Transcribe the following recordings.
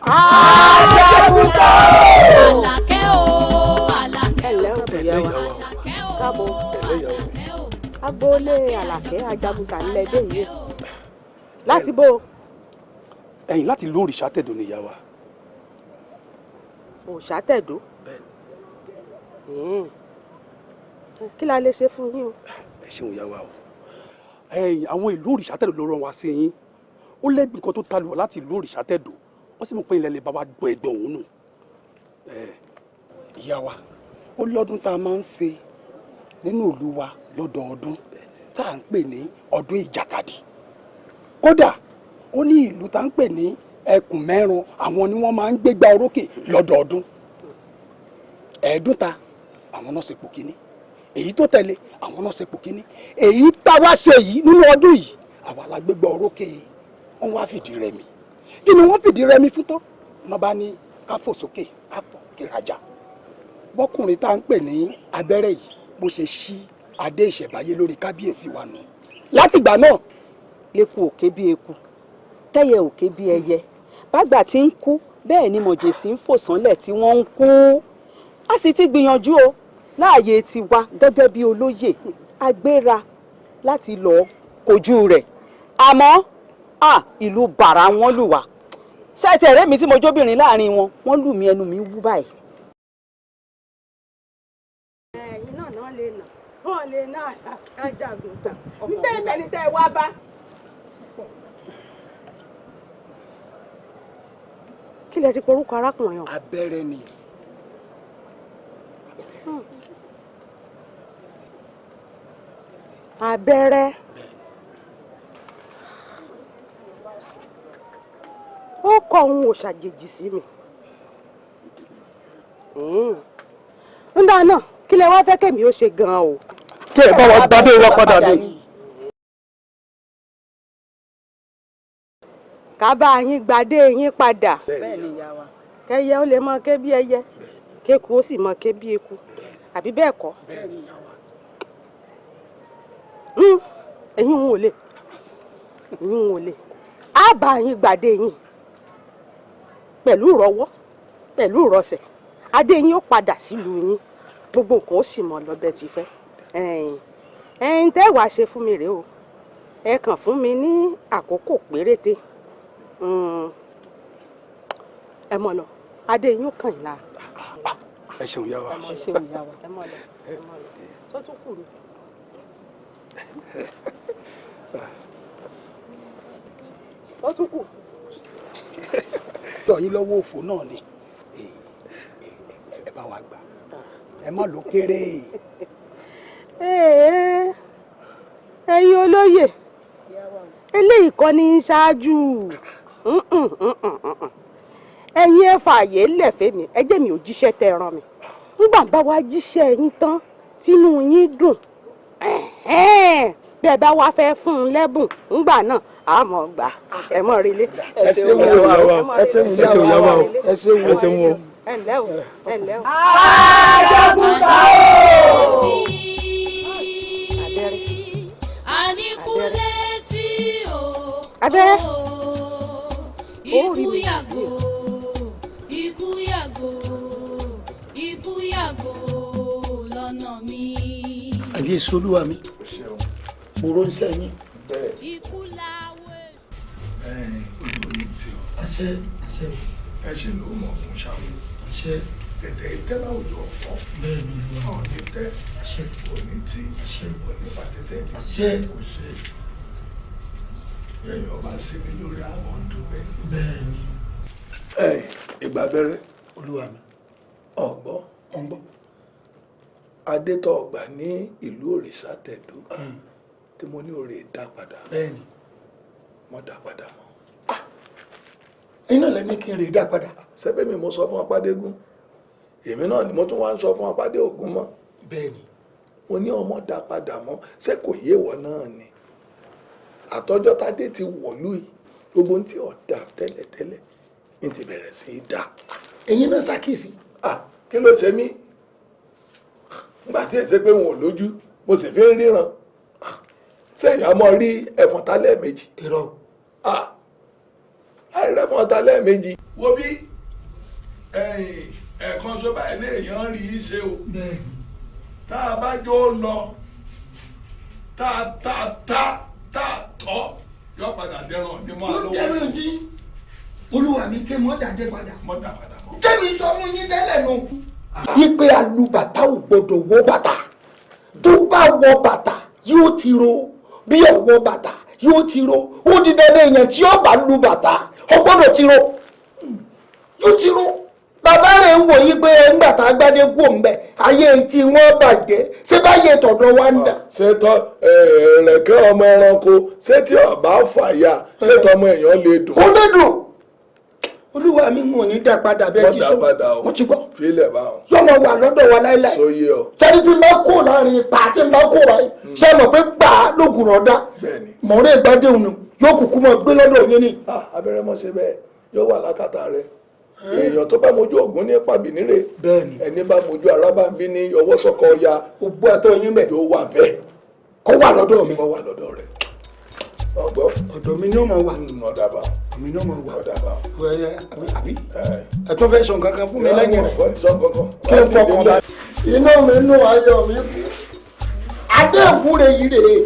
Àjàgùntàn. Àlàkẹ́ o Àlàkẹ́ o Àlàkẹ́ o káàbọ̀ agboolé Àlàkẹ́ Àjàgùntàn ńlẹ̀ dé yìí láti bó. ẹ̀yin láti ìlú Òrìṣàtẹ̀dó ni ìyá wa. Òrìṣàtẹ̀dó kí la lè ṣe fún yín o. ẹ ṣeun ìyá wa o. ẹ̀yin àwọn ìlú Òrìṣàtẹ̀dó ló rán wa sí yín ó lẹ́bi nǹkan tó ta lù wá láti ìlú Òrìṣàtẹ̀dó wọ́n sì mọ̀ pé ilẹ̀ lè bá wa gbọ́ ẹgbẹ́ òun nù. ìyá wa ó lọ́dún tá a máa ń ṣe nínú ìlú wa lọ́dọọdún tá à ń pè ní ọdún ìjàkadì kódà ó ní ìlú tá à ń pè ní ẹkùn mẹ́rin àwọn ni wọ́n máa ń gbégbá orókè lọ́dọọdún ẹ̀ẹ́dúnta àwọn náà ṣepò kínní èyí tó tẹ̀lé àwọn náà ṣepò kínní èyí tá a wá ṣe yìí nínú ọdún yìí àwa la gbégbá orókè wọ́n wá fìdí rẹmi kí ni wọ́n fìdí rẹmi fún tán wọ́n bá ní ká fò sókè ká pọ̀ kí rajà bọ́kùnrin tá à ń pè ní abẹ́rẹ́ yìí bó ṣe ṣí adé ìṣẹ̀báyé lórí kábíyèsí wa nù. látìgbà náà lẹ́kùn òkè bí eku tẹ́yẹ òkè bí ẹyẹ bágbà tí ń kú bẹ́ẹ̀ ni mọ̀jẹ̀sí ń fò sánlẹ̀ tí wọ́n ń kú. a sì ti gbìyànjú o láàyè tiwa gẹ́gẹ́ bí olóyè agbéra láti lọ kojú rẹ̀ àmọ́ ìlú bàrà wọn lù wá sẹ́ẹ̀tì ẹ̀rẹ́ mi tí mo jóbìnrin láàrin wọn wọ́n lù mí ẹnu mi wú báyìí. iná náà lè nà wọ́n lè ná Àjàgùntàn níta ẹ̀mẹ́ ni tẹ́ ẹ wá bá. kí lẹ ti porúkọ arákùnrin ọ̀hún. abẹ́rẹ́ ni. abẹ́rẹ́ ó kọ òun ò ṣàjèjì sí mi. ń dáa náà kí lẹ wá fẹ́ kẹ́mi ó ṣe gan-an o. kí ẹ bá wa gbadé wa padà ní. ká bá yín gbadé yín padà. bẹ́ẹ̀ ni ìyá wa. kẹyẹ ó lè mọ ké bí ẹyẹ kéku ó sì mọ ké bí eku àbí bẹ́ẹ̀ kọ́. bẹ́ẹ̀ ni ìyá wa. ẹ̀yin ń wọlé ẹ̀yin ń wọlé á bá yín gbadé yín pẹ̀lú ìrọwọ́ pẹ̀lú ìrọsẹ̀ adé yín ó padà sílùú yín gbogbo nǹkan ó sì mọ lọ́bẹ̀ tí fẹ́ ẹ̀yin tẹ́ wàá ṣe fún mi rèé o ẹ kàn fún mi ní àkókò péréte ẹ mọ̀ lọ adé yín ó kàn yín lára. ẹ ṣeun ìyá wa. ẹ ṣeun ìyá wa ẹ mọ̀ lọ tó tún kù ni. ó tún kù. tọ́ yín lọ́wọ́ òfò náà ni ẹ bá wa gbà ẹ má ló kéré. ẹ̀yin olóyè eléyìí kọ́ ní ṣáájú ẹ̀yin ẹ fààyè lẹ̀fẹ́ mi ẹ jẹ́ mi ò jíṣẹ́ tẹ́ ẹ rán mi nígbà bá wa jíṣẹ́ yín tán tínú yín dùn bẹ́ẹ̀ bá wá fẹ́ fún un lẹ́bùn ńgbà náà a mọ̀ gbà ẹ mọ̀ relé. ẹ ṣeun ìyá wa ẹ ṣeun ìyá wa ẹ ṣeun o. ẹ ǹlẹ́ o ẹ ǹlẹ́ o. Àjàgùntàn o. Àníkúlẹ̀ tí o. Abẹ́rẹ́. Ikú yàgò ikú yàgò ikú yàgò lọ́nà mi. àbíyèsí olúwa mi mo ránṣẹ́ yín. Ikú làwẹ̀. olùwòní tí o àṣẹ ẹ ṣe ló mọ̀ fún ṣàwọn àṣẹ tẹ̀tẹ̀ ìtẹ́ láwùjọ ọ̀fọ́ bẹ́ẹ̀ ni ọ̀ ní tẹ́ àṣẹ òní tí àṣẹ òní pàtẹ́tẹ́ ní àṣẹ kò ṣe ẹ̀yìn ọba sí mi lórí àwọn ọdún bẹ́ẹ̀. bẹ́ẹ̀ ni ìgbà bẹ̀rẹ̀ olúwa mi ọ̀gbọ́ ọ̀ngbọ́. adétọ̀ ọgbà ní ìlú Òrìṣàtẹ̀dó tí mo ní òrè dá padà bẹ́ẹ̀ ni mo dá padà mọ́. iná lẹ́ni kí n rè dá padà. sẹ́bẹ̀ mi mo sọ fún Apádégún èmi náà ni mo tún wá ń sọ fún Apádé Ògún mọ́ bẹ́ẹ̀ ni mo ní ọmọ dá padà mọ́ ṣé kò yé wọ náà ni àtọ́jọ́ tádé ti wọ̀lú yìí gbogbo ohun tí ọ̀dà tẹ́lẹ̀tẹ́lẹ̀ ní ti bẹ̀rẹ̀ sí í dà. ẹ̀yin náà ṣàkíyèsí. kí ló ṣe mí nígbà tí èsè pé wọn ò lójú mo sì fi ń ríran sẹ́yìn àmọ́ rí ẹ̀fọn tálẹ̀ méjì irọ́ rẹ fún ọ̀tá lẹ́ẹ̀mejì. wo bí ẹ̀ẹ̀kan ṣó báyìí léèyàn rí i ṣe o tá a bá jó lọ tá a tọ́ yọ padà dẹrùn ní mọ́ àlọ́. jẹ́mi ní olúwa mi ké mọ́ dàdé padà. mọ́ dà padà mọ́. jẹ́mi sọ fún yín tẹ́lẹ̀ nù. wípé alùbàtà ò gbọdọ̀ wọ bàtà tó bá wọ bàtà yóò ti ro bí ọwọ́ bàtà yóò ti ro ó di dandan èèyàn tí ó bá lu bàtà ó gbọdọ̀ ti ro yóò ti ro. bàbá rẹ̀ ń wòye pé ńgbà tá a gbádé kú òǹbẹ ayé tí wọ́n bàjẹ́ ṣé báyé tọ̀dọ̀ wa ń dà. ṣé tọ́ ẹ̀rẹ̀kẹ́ ọmọ ẹranko ṣé tí ọba fàyà ṣé tọmọ èèyàn lè dùn. ó lè dùn olúwa mi ò ní dá padà bẹ́ẹ̀ ti sọ mo ti gbọ́ fílẹ̀ báwọn. yọmọ wà lọ́dọ̀ wa láíláí. sóyè ọ. sẹ́ni tí n bá kó láàrin ipa tí n bá kó wáyé ṣé mọ̀ pé gbà á lóògùn ọ̀dá mọ̀ọ́rẹ́ ìgbàdéhùn ni yóò kúkú mọ̀ gbé lọ́dọ̀ yín ni. abẹ́rẹ́ mọ́ ṣe bẹ́ẹ̀ yóò wà lákàtà rẹ̀ èèyàn tó bá mojú ògún ní pàbínírè ẹni bá mojú arábàbí ní ọwọ́ sọ́kọ ya ògbó àtọ́ yín bẹ̀ yóò wà bẹ́ẹ̀ kọ́ wà lọ́dọ̀ mi. kọ́ wà lọ́dọ̀ rẹ̀ ọgbọ́. ọ̀dọ̀ mi ni ó máa wà. ọ̀dàbà. mi ni ó máa wà. ọ̀dàbà. àbí ẹ tún fẹ́ sọ nǹkan kan fún mi lẹ́yìn rẹ̀. sọ nǹkan kí n fọkàn bá. iná mi nù ayọ̀ mi kú. adéhùn yìí rèé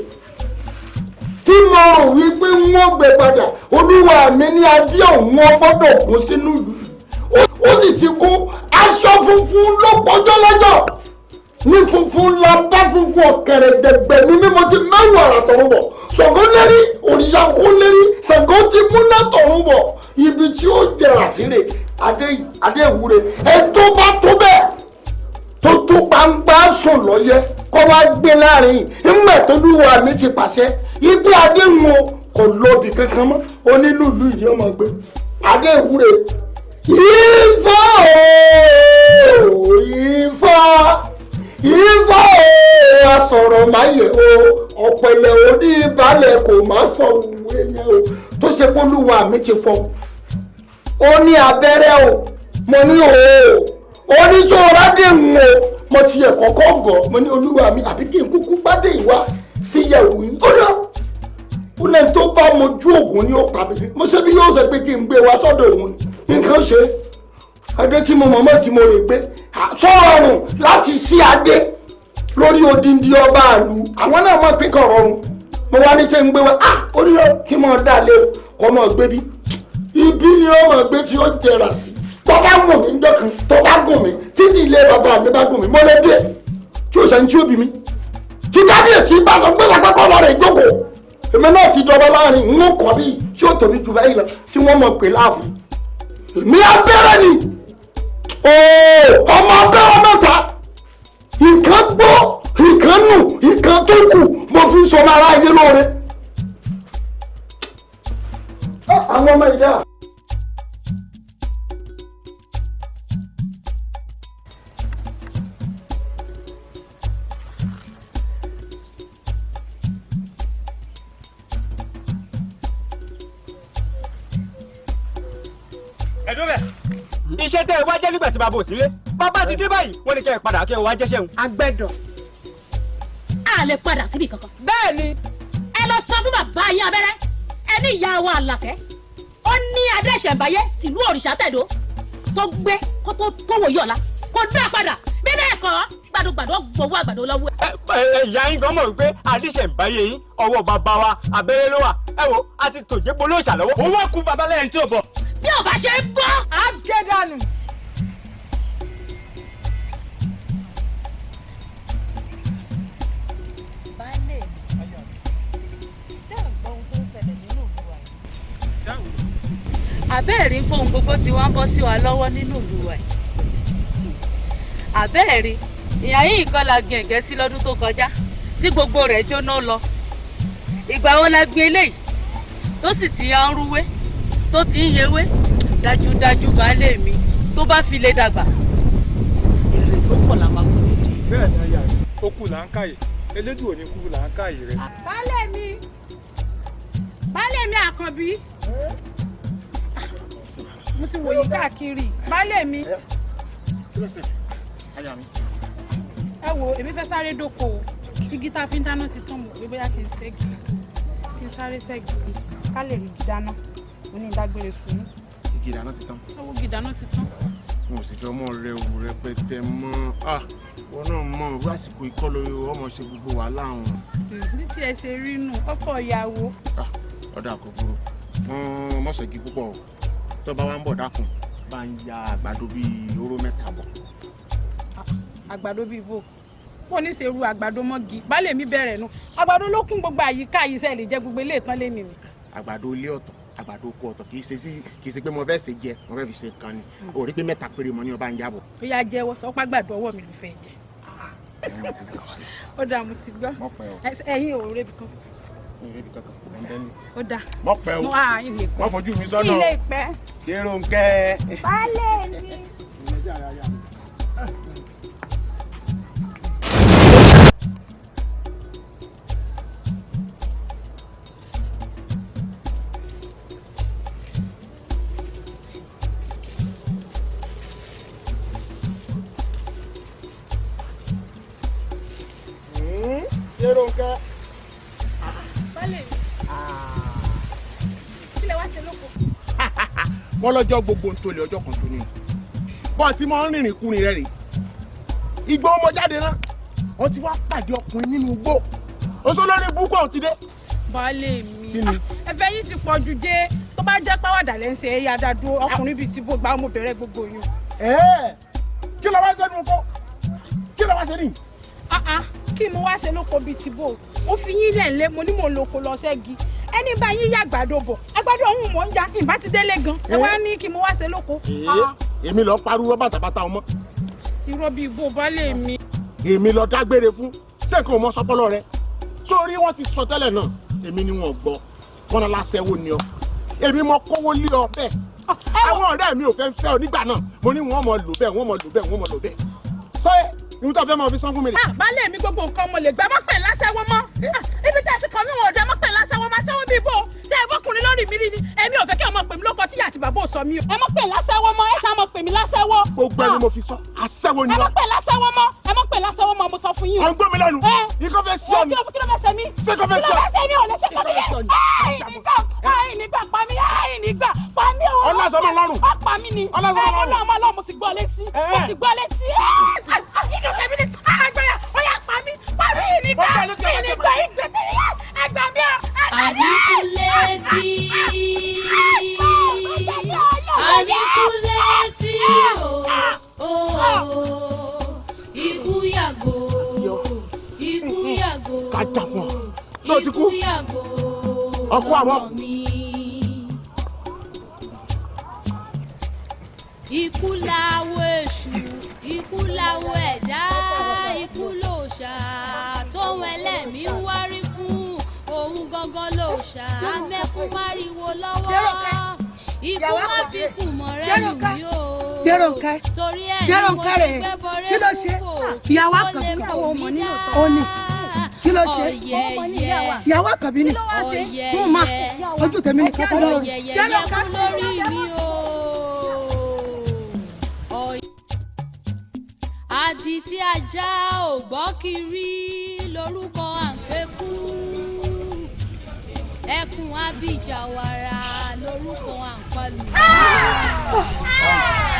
tí mo rò wípé wọ́n gbé padà olúwa mi ní adé òun wọn gbọ́dọ̀ kó sínú ìlú ó sì ti kó aṣọ funfun lọ́pọ̀jọ́ lọ́jọ́ ní funfun la bá funfun ọ̀kẹ́rẹ́ dẹ̀gbẹ̀ ní mímọ́ ti mẹ́rù àrà tọ̀run bọ̀ Ṣàngó lérí òrìṣà kó lérí Ṣàngó ti múná tọ̀run bọ̀ ibi tí ó jẹrà síre adé ìwúre ẹ tó bá tó bẹ́ẹ̀ tó tó pàǹpá sùn lọ́yẹ kọ́ wá gbé láàrin ńgbà tó lúwa mi ti pàṣẹ ibi adé wọn kò lọ́ọ̀bì kankan mọ́ onínúùlù yìí ọmọ gbé adé ìwúre Ifá ooo Ifá Ifá ooo asọ̀rọ̀ máyè o ọ̀pẹ̀lẹ̀ òní ìbálẹ̀ kò má fọ òwe yẹn o tó ṣe kó lúwa mi ti fọ ó ní abẹ́rẹ́ o mo ní ooo oníṣòwòrádé ń o mo ti yẹ kọ́kọ́ gọ̀ mo ní olúwa mi àbí kí n kúkú gbádé ìwá sí yẹ̀wò yín ó lọ ó lẹ́ni tó bá mojú ògùn ní ó pàbí mo ṣe bí yóò ṣe pé kí n gbé wa sọ́dọ̀ òun nǹkan ṣe adé tí mo mọ̀mọ́ tí mo rè gbé sọ̀rọ̀rùn láti sí adé lórí odindi ọba àlù àwọn náà mọ̀ pé kàn rọrùn mo wá ní ṣe ń gbé wa ó ní lọ kí mo dá lé kọ́ mọ̀ gbé bí ibi ni ó mọ̀ gbé tí ó jẹrà sí tó bá gùn mí ńjọ́kan tó bá gùn mí títí ilé bàbá mi bá gùn mí mo lè dé tí ó sẹ́ni tí ó bí mi tí kábíyèsí bá sọ pé lápapọ̀ lọ́rọ̀ ìjókòó èmi náà ti jọba láàrin ń kọ́ bí tí ó tóbi jù báyìí lọ tí wọ́n mọ̀ pé láàfin èmi abẹ́rẹ́ ni ọmọ abẹ́rẹ́ mẹ́ta nǹkan gbọ́ nǹkan nù nǹkan tó kù mo fi sọ ara ayé lóore àwọn ọmọ ìyá. iṣẹ́ tẹ́ ẹ wá jẹ́ nígbà tí bàbá ò sílé bàbá ti dé báyìí wọ́n ní kẹ́ ẹ padà kẹ́ ẹ wá jẹ́ṣẹ́ òun. agbẹ́dọ̀ a lè padà síbi kankan. bẹ́ẹ̀ ni. ẹ lọ sọ fún bàbá yín abẹ́rẹ́ ẹ ní ìyá wa àlàkẹ́ ó ní adé ìṣẹ̀ǹbáyé tìlú òrìṣà tẹ̀dó tó gbé kó tó wòye ọ̀la kó dá padà bí bẹ́ẹ̀ kọ́ gbàdúgbàdú gbowó àgbàdo lọ́wọ́ ẹ. ìyá yín gan mọ̀ wípé adé ìṣẹ̀ǹbáyé yín ọwọ́ bàbá wa abẹ́rẹ́ ló wà ẹ wo a ti tòjé polóòṣà lọ́wọ́. òun wá kú bàbá lẹ́yìn tí ò bọ̀. bí ò bá ṣe ń bọ́ á gé dànù. àbẹ́ẹ̀rí ń fóun gbogbo tí wọ́n ń bọ́ sí wa lọ́wọ́ nínú ìlú wa yìí. àbẹ́ẹ̀rí ìyá yìí kan la gbin ẹ̀gẹ́ sí lọ́dún tó kọjá tí gbogbo rẹ̀ jóná lọ. ìgbà wo la gbin eléyìí tó sì ti ń rúwé tó ti ń yewé dájúdájú baálé mi tó bá fi lè dàgbà èrè tó pọ̀ la máa kú nídìí. bẹ́ẹ̀ ni ayà rẹ̀ ó kù là ń káyè elédùn ò ní kú là ń káyè rẹ̀. baálé mi àkànbí mo ti wòye káàkiri baálé mi. ẹ wo èmi fẹ́ sáré dóko o igi tá a fi ń dáná ti tán mo pé bóyá kí n sáré ṣẹ́gi ká lè rí igi dáná. ó ní ìdágbére fún yín. igi ìdáná ti tán. owó igi ìdáná ti tán. mo sì fẹ́ ọmọ rẹ òwú rẹpẹtẹ mọ́ wọn náà mọ òwú àsìkò ìkọlù ọmọ ṣe gbogbo wàhálà wọn. bí tí ẹ ṣe rí nù ọkọ ìyàwó. ọ̀dà àkọ́kọ́rọ́ wọn mọ̀ṣẹ́gi púpọ̀ tó bá wá ń bọ̀ dákun bá ń ya àgbàdo bíi oró 3 bọ̀. àgbàdo bíi bò wọn ní ṣe ru àgbàdo mọ́gi baálé mi bẹ̀rẹ̀ nu àgbàdo ló kún gbogbo àyíká yìí sẹ́ẹ̀ lè jẹ́ gbogbo ilé ìtàn lé nìyí. àgbàdo ilé ọ̀tọ̀ àgbàdo oko ọ̀tọ̀ kì í ṣe pé mo fẹ́ ṣe jẹ mo fẹ́ fi ṣe kan ni o rí pé 3 péré mo ní ọba ń jábọ̀. ó yá jẹ́wọ́ sọ pé àgbàdo ọwọ́ mi ló fẹ́ jẹ. ó dáa mo ti gbọ́ ẹ̀yin ò rébi kan. ó dáa mọ̀ pẹ́ o wọ́n fojú mi sọ́nà ilé ìpẹ́. kérò ń kẹ́. baálé mi. kérò ń kẹ́. baálé mi. kí lẹ wá ṣe lóko. wọ́n lọ́jọ́ gbogbo ń tolè ọjọ́ kan tó ní bọ́ọ̀tì mọ́ ń rìnrìn kúrin rẹ̀ rè igbó ọmọ jáde náà wọ́n ti wá pàdé ọkùnrin nínú igbó oṣù lórí búkú ọ̀hún ti dé. baálé mi ẹ̀fẹ̀ yín ti pọ̀ jù dé tó bá jẹ́ pàwọ̀dà lẹ́ ń ṣe ẹ̀yà dàdú ọkùnrin bíi ti bó gba ọmọ bẹ̀rẹ̀ gbogbo yín. kí ló wá ṣe nínú kó kí ló wá ṣe nìyí. kí mo wá ṣe lóko bíi ti bó ó fi yín lẹ̀ ńlẹ̀ mo ní mò ń lóko lọ ṣẹ́gi ẹni bá yín yá àgbàdo bọ̀ àgbàdo ọ̀hún mò ń ya ìbá ti délé gan ẹ wá ní kí mo wá ṣe lóko. èmi lọ pariwo bàtàbàtà ọmọ. irọ́ bíi bó baálé mi. èmi lọ dágbére fún sẹ́ẹ̀kì ọmọ sọpọlọ rẹ sórí wọn ti sọ tẹ́lẹ̀ náà èmi ni wọn gbọ́ wọn lọ láṣẹ́wó ni ọ èmi mọ kówó lé ọ bẹ́ẹ̀ àwọn ọ̀rẹ́ mi ò fẹ́ fẹ́ ọ nígbà náà mo ní wọn mọ lò bẹ́ẹ̀ wọn mọ lò bẹ́ẹ̀ wọn mọ lò bẹ́ẹ̀ ṣé ìwúntà fẹ́ mọ fi san fún mi rẹ̀. baálé mi gbogbo nǹkan mo lè gbà má pè láṣẹ́wó mọ́ ibi tí a ti kàn mí wọn ò dá má pè láṣẹ́wó má ṣẹ́wó bíi bò ṣé ẹ bọ́kùnrin lórí mi rí ni èmi ò fẹ́ kí ọmọ pè mí lóko tíyà àti bàbá ò sọ mí o. ẹ má pè láṣẹ́wó mọ́ ẹ sá mọ́ pè mí láṣẹ́wó. gbogbo ẹni mo fi sọ aṣẹ́wó ni ọ. ẹ má pè láṣẹ́wó mọ́ ẹ má pè láṣẹ́wó mọ́ mo sọ fún yín. à ń gbọ́ mi lẹ́nu ikọ́ fẹ́ sí ọ ni. kí ló fẹ́ ṣe mí. ṣé kò fẹ́ sí ọ. kí ló fẹ́ ṣe mí ò lè ṣe kọ́ mi. àìnígbà pa mí àìnígbà pa mí o. ọlọ́sọ̀mọ lọ́rùn. ó pa mí ni. ọlọ́sọ̀mọ lọ́rùn. ọlọ́mọ ọlọ́mọ mo sì gbọ́ létí. mo sì gbọ́ létí. inú tèmi ni àgbẹ̀yà ó yà pa mí ìnígbà ìgbẹ̀mí ẹgbẹ̀ mi o. Àníkú létí Àníkú létí ikú yàgò ikú yàgò ikú yàgò ọkọ àwọn. Ikú làwọ̀ èṣù ikú làwọ̀ ẹ̀dá ikú lòòṣà tóun ẹlẹ́mìí ń wárí fún òun gangan lòòṣà amẹ́kún máriwo lọ́wọ́ ikú má fi kù mọ́rẹ́ lù mí o torí ẹ̀ ni mo ṣe gbé bọ́rẹ́ fún fò kí ó lè fò mí dá kí ló ṣe ìyàwó àkàbí ni mo máa ojú tèmi nìkan tó lọ́rùn ọ̀yẹ̀yẹ̀ kú lórí mi o. Àdìtí ajá ò gbọ́ kiri lórúkọ àǹpẹ́kú ẹkùn abíjàwara lórúkọ àǹpalù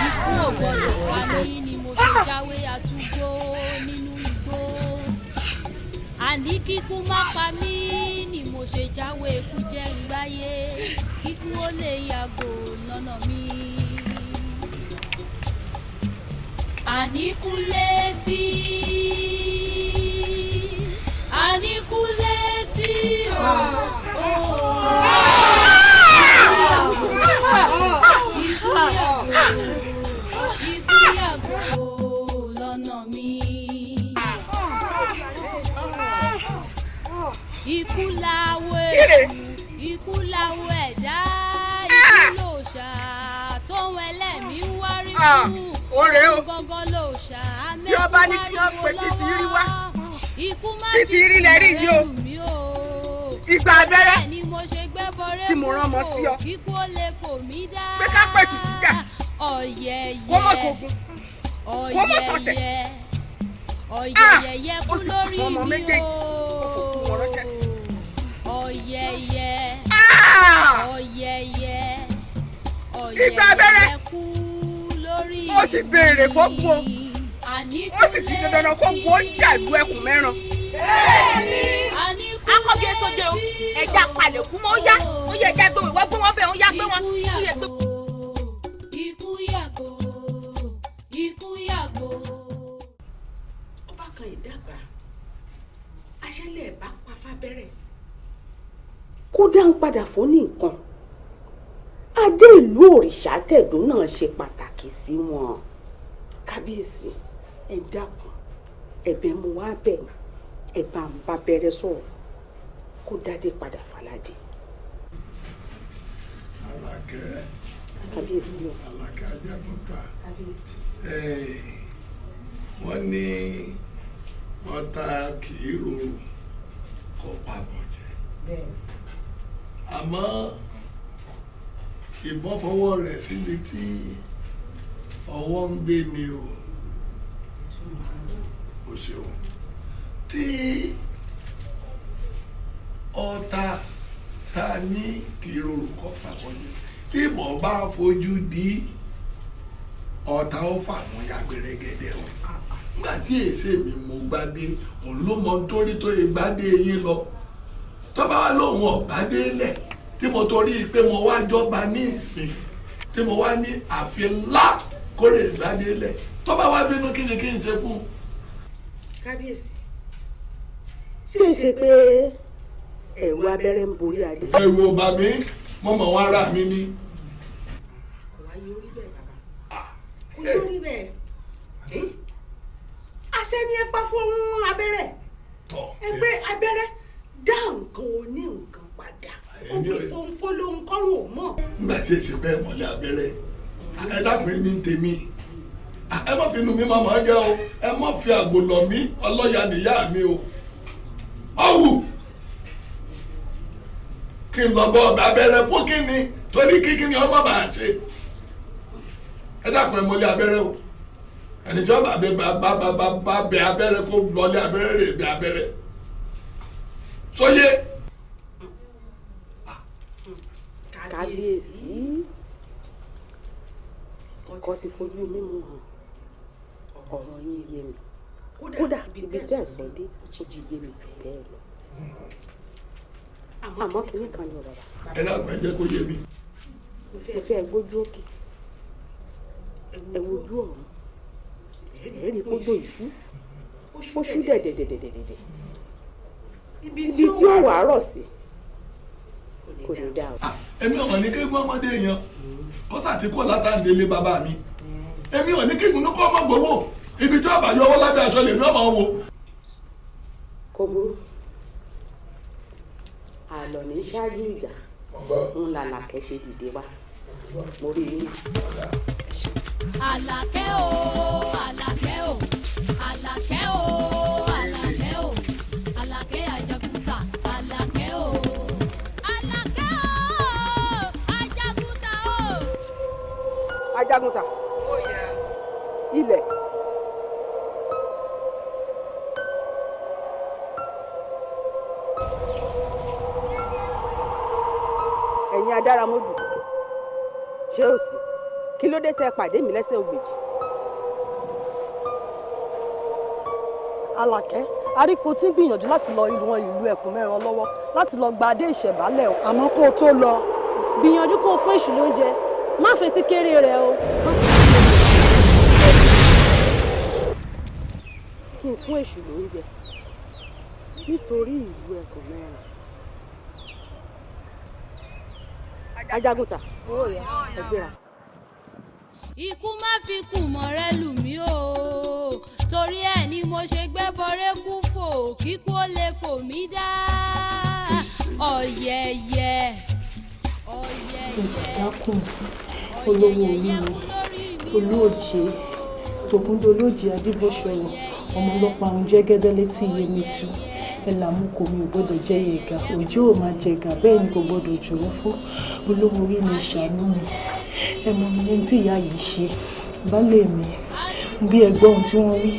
ikú ò gbọ́dọ̀ pa mí ni mo ṣe jáwé àtúgbò nínú igbó àní kíkú má pa mí ni mo ṣe jáwé ikú jẹ́ ìgbáyé kíkú ó lè yàgò lọ́nà mi. Àníkú létí Àníkú létí ikú yàgò lọ́nà mi. Ikú làwọ̀ èṣù ikú làwọ̀ ẹ̀dá ikú lòòṣà tóun ẹlẹ́mìí ń wárí fún ọ̀rẹ́ o gọ́gọ́ lòòṣà tí ọba ní kí ọ pé kí ti rí wá kí ti rí lẹ́rí yìí o ìgbà abẹ́rẹ́ tí mo rán ọmọ sí ọ pé ká pẹ̀tù síjà kó mọ̀ sógun kó mọ̀ sọ̀tẹ̀ ọ̀yẹ̀yẹ̀ kú lórí ọmọ mi méjèèjì o ọ̀yẹ̀yẹ̀ ọ̀yẹ̀yẹ̀ ìgbà abẹ́rẹ́ ó sì béèrè kó kú o ó sì ti dandan kó kú ó jàdú ẹkùn mẹ́ran. akọ́bí ẹ sóde o ẹja palẹ̀ kú mọ́ ó yá ẹja gbé wọn gbé wọn bẹ̀ ó yá gbé wọn. ikú yàgò ikú yàgò. ọba kan ìdàgbà aṣẹ́lẹ̀ bá pa fábẹ́rẹ́ kó dáhùn padà fún ní nǹkan adé ìlú òrìṣà tẹ̀dó náà ṣe pàtàkì sí wọn kábíyèsí ẹ dákun ẹ̀bẹ̀ mo wá bẹ̀ ẹ bá ń bá bẹ̀rẹ̀ sọ̀rọ̀ kó dádé padà fàlàdé. Àlàkẹ́ kábíyèsí o. Àlàkẹ́ Ajagunta wọ́n ní ọ̀tá kì í rorò kó pàbọ̀ jẹ́ àmọ́ ìbọn fọwọ́ rẹ̀ síbi tí ọwọ́ ń gbé ni o ṣeun tí ọ̀tá ta ní kì í rorò kó pàbọ̀ jẹ́ tí ìbọn bá fojú di ọ̀tá ó fà wọ́n ya gbẹ̀rẹ̀gẹ̀dẹ̀ o nígbà tí èsè mi mo gbádé òun ló mọ nítorí tó yẹ gbádé yín lọ tọ́ba wa lóun ọ̀gbádé lẹ̀ tí mo torí pé mo wá jọba ní ìsìn tí mo wá ní ààfin ńlá kórè gbádé lẹ̀ tọ́ba wa bínú kí ni kí n ṣe fún un. kábíyèsí ṣé ṣe pé ẹ̀rù abẹ́rẹ́ ń borí adé. ẹ̀rù ọba mi mo mọ̀ wọn ara mi ni. kò wá yóò rí bẹ́ẹ̀ bàbá kò yóò rí bẹ́ẹ̀ àṣẹ ni ẹ pa fún abẹ́rẹ́ ẹgbẹ́ abẹ́rẹ́ dá nǹkan oní nǹkan padà òǹfọ̀ lóhun kọ́rùn ò mọ̀. nígbà tí èsì bẹ́ẹ̀ mọ̀lẹ́ abẹ́rẹ́ ẹ dákun ní tèmi ẹ má fi inú mi máa jẹ́ o ẹ má fi àgbò lọ̀ mí ọlọ́yà nìyá mi o ọ̀wù kí n lọ bọ ọbẹ̀ abẹ́rẹ́ fún kí ni torí kíkí ni ọmọ bá ṣe ẹ dákun ẹ mọ̀lẹ́ abẹ́rẹ́ o ẹni tí wọ́n bá bẹ abẹ́rẹ́ kó lọlé abẹ́rẹ́ rè bẹ abẹ́rẹ́ sóyè. kábíyèsí nǹkan ti fojú mímu hàn ọ̀rọ̀ yín yé mi kódà ibi tẹ́ ẹ̀ sọ dé ó ti yé mi jù bẹ́ẹ̀ lọ àmọ́ kìíní kan ni ọ̀rọ̀ bàbá. ẹ náà gbẹ́ jẹ́ kó yé mi. mo fẹ́ gbójú òkè ẹ wojú ọ̀run ẹ rí kójú ìṣú ó ṣú dẹ̀dẹ̀dẹ̀dẹ̀dẹ̀ ibi tí ó wà á rọ̀ sí kò ní dáa. èmi ò ní kí gbọ́mọdé èèyàn ó sàtìkú látàndínlé bàbá mi èmi ò ní kí ìgbónú kọ́ ọmọ gbowó ibi tí ọba yọ owó lábẹ́ aṣọ lèmi ọmọ wo. kò burú àlọ́ ní ṣáájú ìjà ń làlàkẹ́ ṣe dìde wá mo rí i. Àlàkẹ́ o Àlàkẹ́ o Àlàkẹ́ o Àlàkẹ́ o Àlàkẹ́ Ajagunta Àlàkẹ́ o Àlàkẹ́ o Ajagunta o. Ajagunta ilẹ̀. ẹ̀yin adáramódù ṣé ò sí kí ló dé tẹ pàdé mi lẹ́sẹ̀ ògbèjì. Àlàkẹ́ arípo tí ń gbìyànjú láti lọ ìlú ẹ̀kún mẹ́ran lọ́wọ́ láti lọ gba adé ìṣẹ̀bálẹ̀ o àmọ́ kó o tó lọ. gbìyànjú kó o fún èṣù lóúnjẹ má fetí kéré rẹ o. kí n fún èṣù lóúnjẹ nítorí ìlú ẹ̀kún mẹ́ran. Ajagunta ẹgbẹ́ra. Ikú má fi kù mọ́rẹ́ lù mí o torí ẹ̀ ni mo ṣe gbẹ́bọrẹ́ kú fò kíkú ó lè fò mí dá ọ̀yẹ̀yẹ̀ dákun olówó orí olóòjé tòkúndolójì adébóṣọwọ ọmọ ọlọ́pàá ń jẹ́gẹ́dẹ́ létí Yẹmítù ẹ̀làmú kò mi ò gbọ́dọ̀ jẹ́ yẹ̀gà òjò ò máa jẹ̀gà bẹ́ẹ̀ ni kò gbọ́dọ̀ jòrò fún olówó orí mi ṣàánú mi ẹmọ mi ní tí ìyá yìí ṣe baálé mi bí ẹgbẹ́ ohun tí wọ́n wí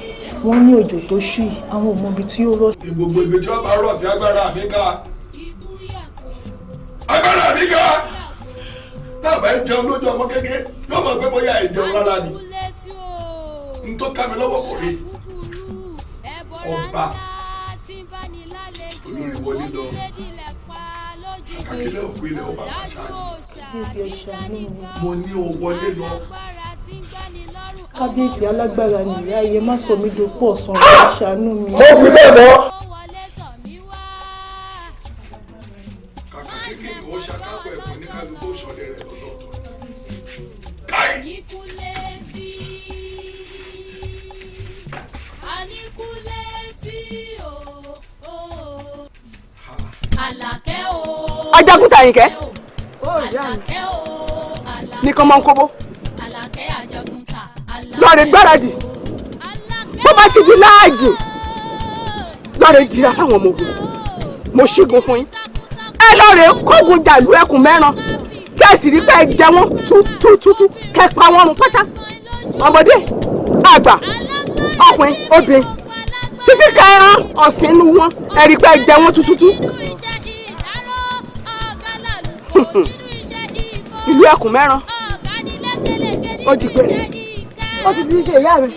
wọ́n ní òjò tó ṣú yìí àwọn ò mọ ibi tí ó rọ̀. gbogbo ibi tí wọ́n bá rọ̀ sí agbára mi ká agbára mi ká táàbà ń jẹun lójú ọmọ kékeré yóò mọ̀ pé bóyá ìjẹun rárá ni n tó ká mi lọ́wọ́ kò rí ọba olórí wọlé lọ àkàkílẹ̀ òkú ilẹ̀ ọba àṣà mo ní o wọlé lọ. kábíyèsí alágbára nìyá ayé má sọ mí dopò ọ̀sán rẹ̀ ṣàánú mi. mo fi bẹ́ẹ̀ lọ. kàkà kékeré ó ṣàkápọ̀ ẹ̀kọ́ ní kálukú òṣọ̀lẹ̀ rẹ̀ lọ́dọọdọ. káì. Ajagunta Àyìnkẹ́ nìkan máa ń kóbó lọ́ọ̀rẹ́ gbáradì bó bá ti di láàjì lọ́ọ̀rẹ́ dira fáwọn ọmọ ogun mo ṣígun fún yín ẹ lọ́ọ̀rẹ́ kógun jàlú ẹkùn mẹ́ran kẹ́sì rí pé jẹ wọ́n tútútú kẹ́ pa wọ́n run pátá ọmọdé àgbà ọkùnrin obìnrin títí kẹran ọ̀sìn inú wọn ẹ rí pé jẹ wọ́n tútútú. ìlú ẹkùn mẹ́ran ó di pé ó ti di iṣẹ́ ìyá mi.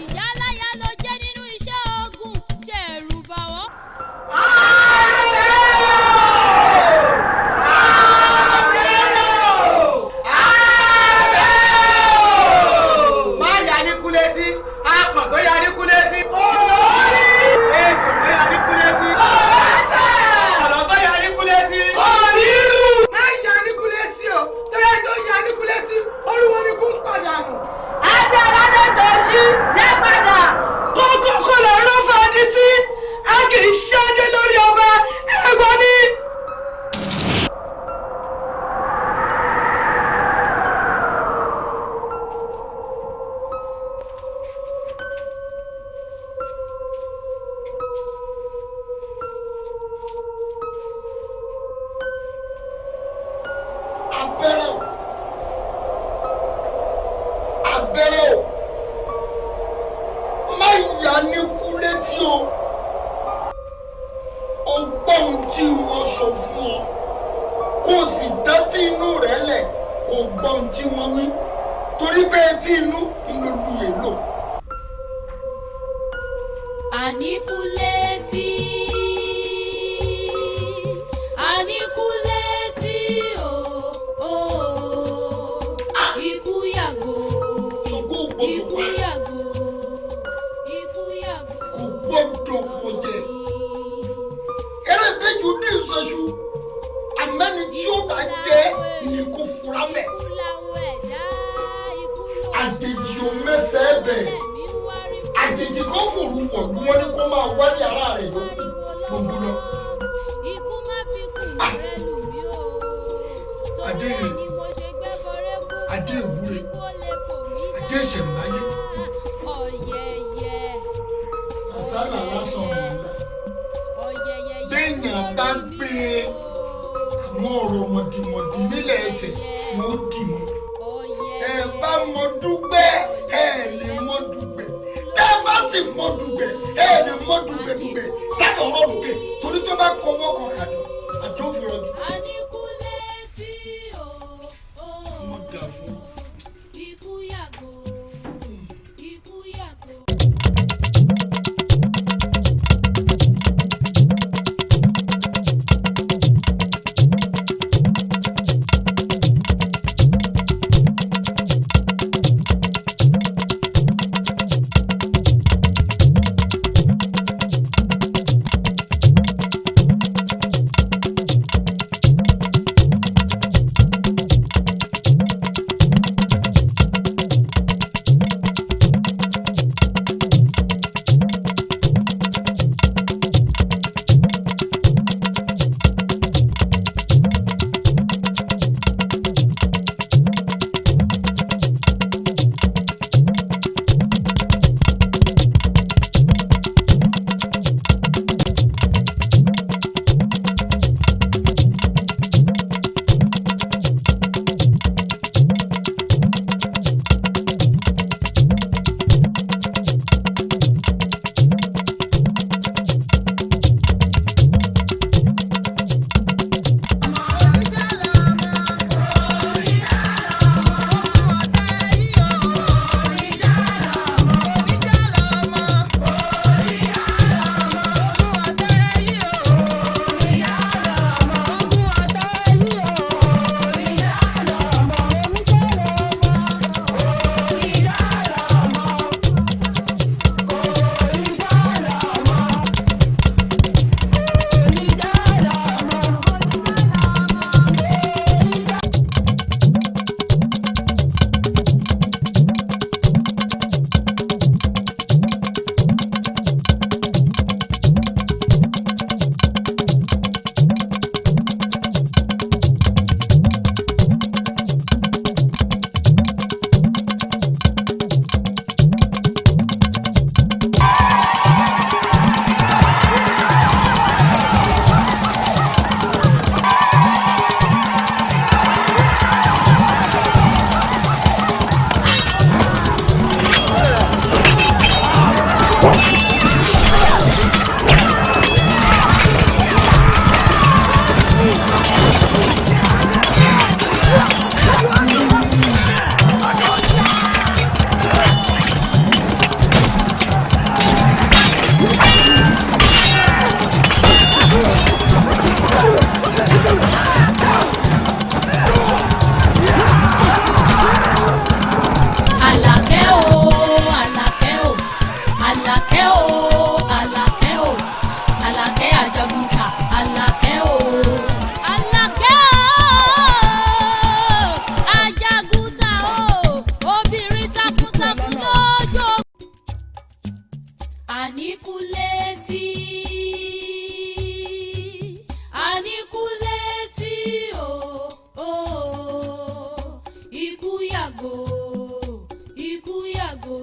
yàgò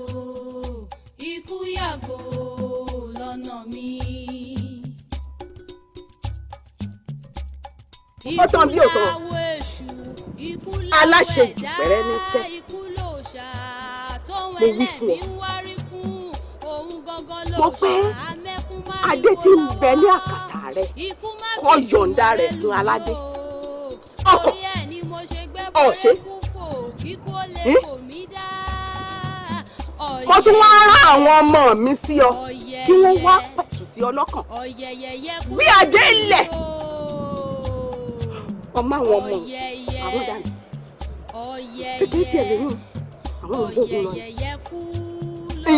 ikú yàgò lọ́nà mi. ó tán bí òtán aláṣejù pẹ̀rẹ́ ní tẹ́ mo wí fún ọ mo pé adé tí ń bẹ ní àkàtà rẹ kó yọ̀ǹda rẹ̀ fún aládé ọkọ̀ ọ̀ṣẹ́ mo tún wá rán àwọn ọmọ mi sí ọ kí wọ́n wá pẹ̀tù sí ọ lọ́kàn bí adé ilẹ̀ ọmọ àwọn ọmọ àwọn dànù kékeré tiẹ̀ lẹ́yìn àwọn ògbógun lọ.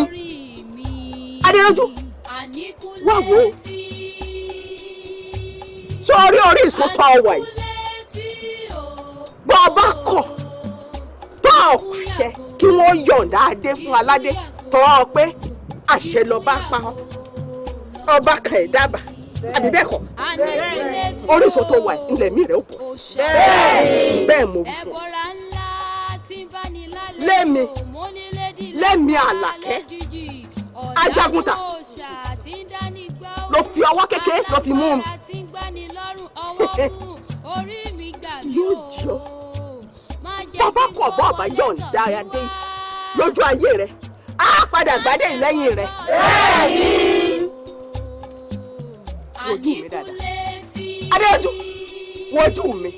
adéyanjú wá wò ó sórí Orísun tó wà yìí bọ́ ọba kọ̀ tó pàṣẹ kí wọ́n yọ̀ǹda adé fún aládé tọ́ pé àṣẹ lọ́ba pa ọba kan ẹ̀ dábàá àbí bẹ́ẹ̀ kọ́ Orísun tó wà ilẹ̀ mi rẹ̀ ó bọ̀ bẹ́ẹ̀ mo wí fún lẹ́mi Àlàkẹ́ Ajagunta ló fi ọwọ́ kékeré ló fi mú un yóò jọ bàbá kọ̀ bọ́ ọ̀bá yọ̀ǹda adé lójú ayé rẹ̀ á padà gbádé lẹ́yìn rẹ̀. wojú mi dáadáa adéojú wojú mi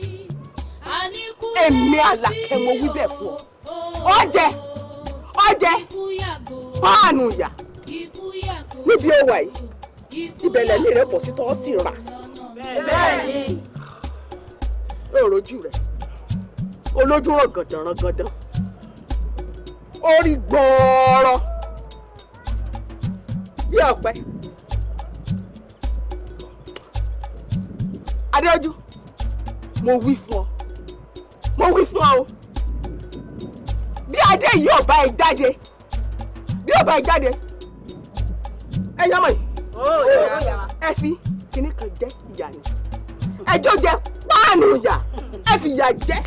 èmi Àlàkẹ́ mo wí bẹ́ẹ̀ fún ọ ọjẹ fáànù ìyá níbi ó wà yìí ìbẹ̀lẹ̀ ní rẹ̀ pọ̀ sí tọ́ sí rà òrojú rẹ̀ olójú rọ̀gàndàn orí gbọ́ọ̀rọ̀ bí ọ̀pẹ. adéojú mo wí fún ọ o bí adé yìí ọba ẹ jáde ẹ yọmọ yìí ẹ fi kíní kan jẹ ìyá ni ẹjọ jẹ páànù ìyá ẹ fi ìyá jẹ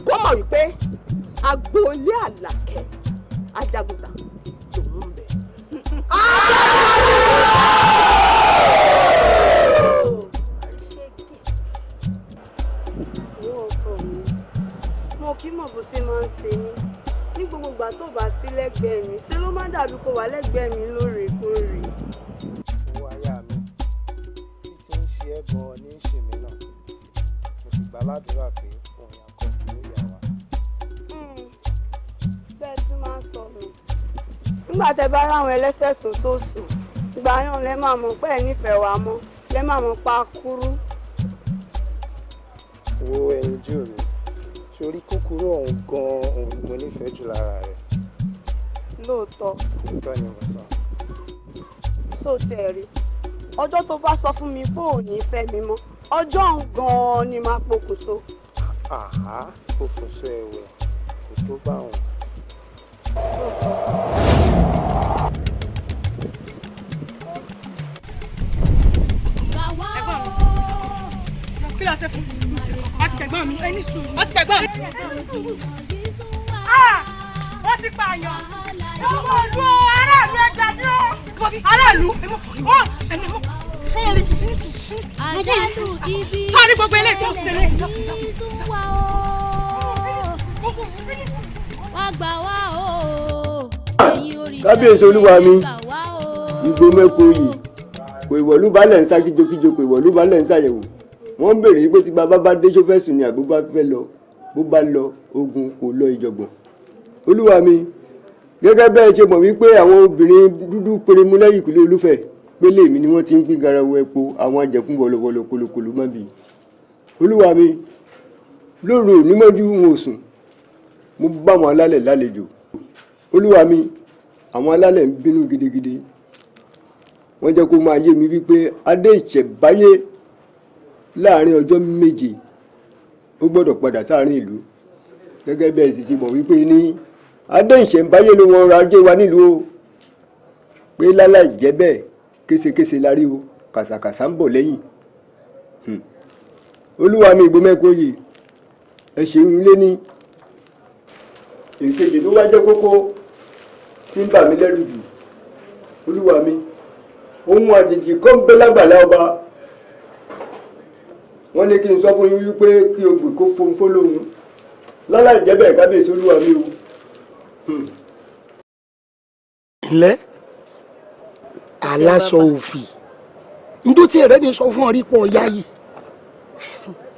kó mọ̀ wípé agboolé Àlàkẹ́ Ajagunta tòun ń bẹ. mo kí mọ̀ bó ṣe máa ń ṣe ní gbogbo ìgbà tó bá sí lẹ́gbẹ̀ẹ́ mi ṣé ló má dàbí kó wà lẹ́gbẹ̀ẹ́ mi lóòrèkóòrè. owó aya mi tí ti ń ṣe ẹ́ gan-an ní ìṣèmí náà mo sì gbà ládùúrà pé òun àkọ́kọ́ ló yà wá. bẹ́ẹ̀ tí máa ń sọ mi nígbà tẹ bá ráwọn ẹlẹ́sẹ̀ sòsòsò ìgbà yàn lẹ́ máa mọ̀ pé ẹ̀ nífẹ̀ẹ́ wa mọ́ lẹ́ máa mọ̀ pa kúrú. wo ẹyin jù mí sórí kúkúrú ọ̀hún gan-an òun ni mo nífẹ̀ẹ́ jù lára rẹ̀. lóòótọ́. lóòótọ́ ni mo sọ. sọ tẹ̀ rí ọjọ́ tó bá sọ fún mi pé ò ní fẹ́ mi mọ́ ọjọ́ gan-an ni máa pokùnso. àhá pokùnso ẹ̀wẹ̀ kò tó bá wọn. kí ló ṣe fún wọ́n ti tẹ̀gbọ́n mi ẹni sùn wọ́n ti tẹ̀gbọ́n mi. wọ́n ti pààyàn ọmọ ìlú aráàlú ẹja ní ó aráàlú ẹni mọ́ fẹ́ẹ̀rì àjálù ibi kárí gbogbo eléyìí tó ń ṣẹlẹ̀. wá gbà wá o. kábíyèsí olúwa mi ìgbó mẹ́kọ̀ọ́ yìí kò ìwọ̀lú balẹ̀ ń sá kíjokíjo kò ìwọ̀lú balẹ̀ ń ṣàyẹ̀wò wọ́n ń béèrè pé tí bàbá bá dé sófẹ́ sùn ni àbó bá fẹ́ lọ bó bá lọ ogun kò lọ ìjọ̀gbọ̀n. olúwa mi gẹ́gẹ́ bẹ́ẹ̀ ṣe mọ̀ wípé àwọn obìnrin dúdú pérémú lẹ́yìn ìkúlé olúfẹ̀ pélé mi ni wọ́n ti ń pín garawo epo àwọn ajẹ̀fún wọ̀lọ̀wọ̀lọ̀ kolokolo má bì. olúwa mi lóru onímọ̀jú wọn ò sùn mo bá àwọn alálẹ̀ lálejò. olúwa mi àwọn alálẹ̀ ń bínú gidigidi wọ́n jẹ́ kó máa yé mi wípé adé ìṣẹ̀báyé láàrin ọjọ́ méje ó gbọ́dọ̀ padà sáàrin ìlú gẹ́gẹ́ bẹ́ẹ̀ sì ti mọ̀ wípé ní adé ìṣẹ̀báyé ló wọn ọrọ̀ ajé wa nílùú o pé láláì jẹ́ bẹ́ẹ̀ késekése la rí o kàsàkàsà ń bọ̀ lẹ́yìn. olúwa mi ìgbómẹ́kọ yìí ẹ ṣeun lé ní èkejì tó wá jẹ́ kókó tí ń bà mí lẹ́rù jù olúwa mi ohun àjèjì kan ń bẹ lágbàlá ọba wọ́n ní kí n sọ fún yín wípé kí o gbè kó fohùn fólóhùn lọ́la ìjẹ́bẹ̀ kábíyèsí olúwa mi o. ilẹ̀ aláṣọ òfì njó tí ẹ̀rẹ́ ni sọ fún ọ rí pọ̀ ọ̀yá yìí.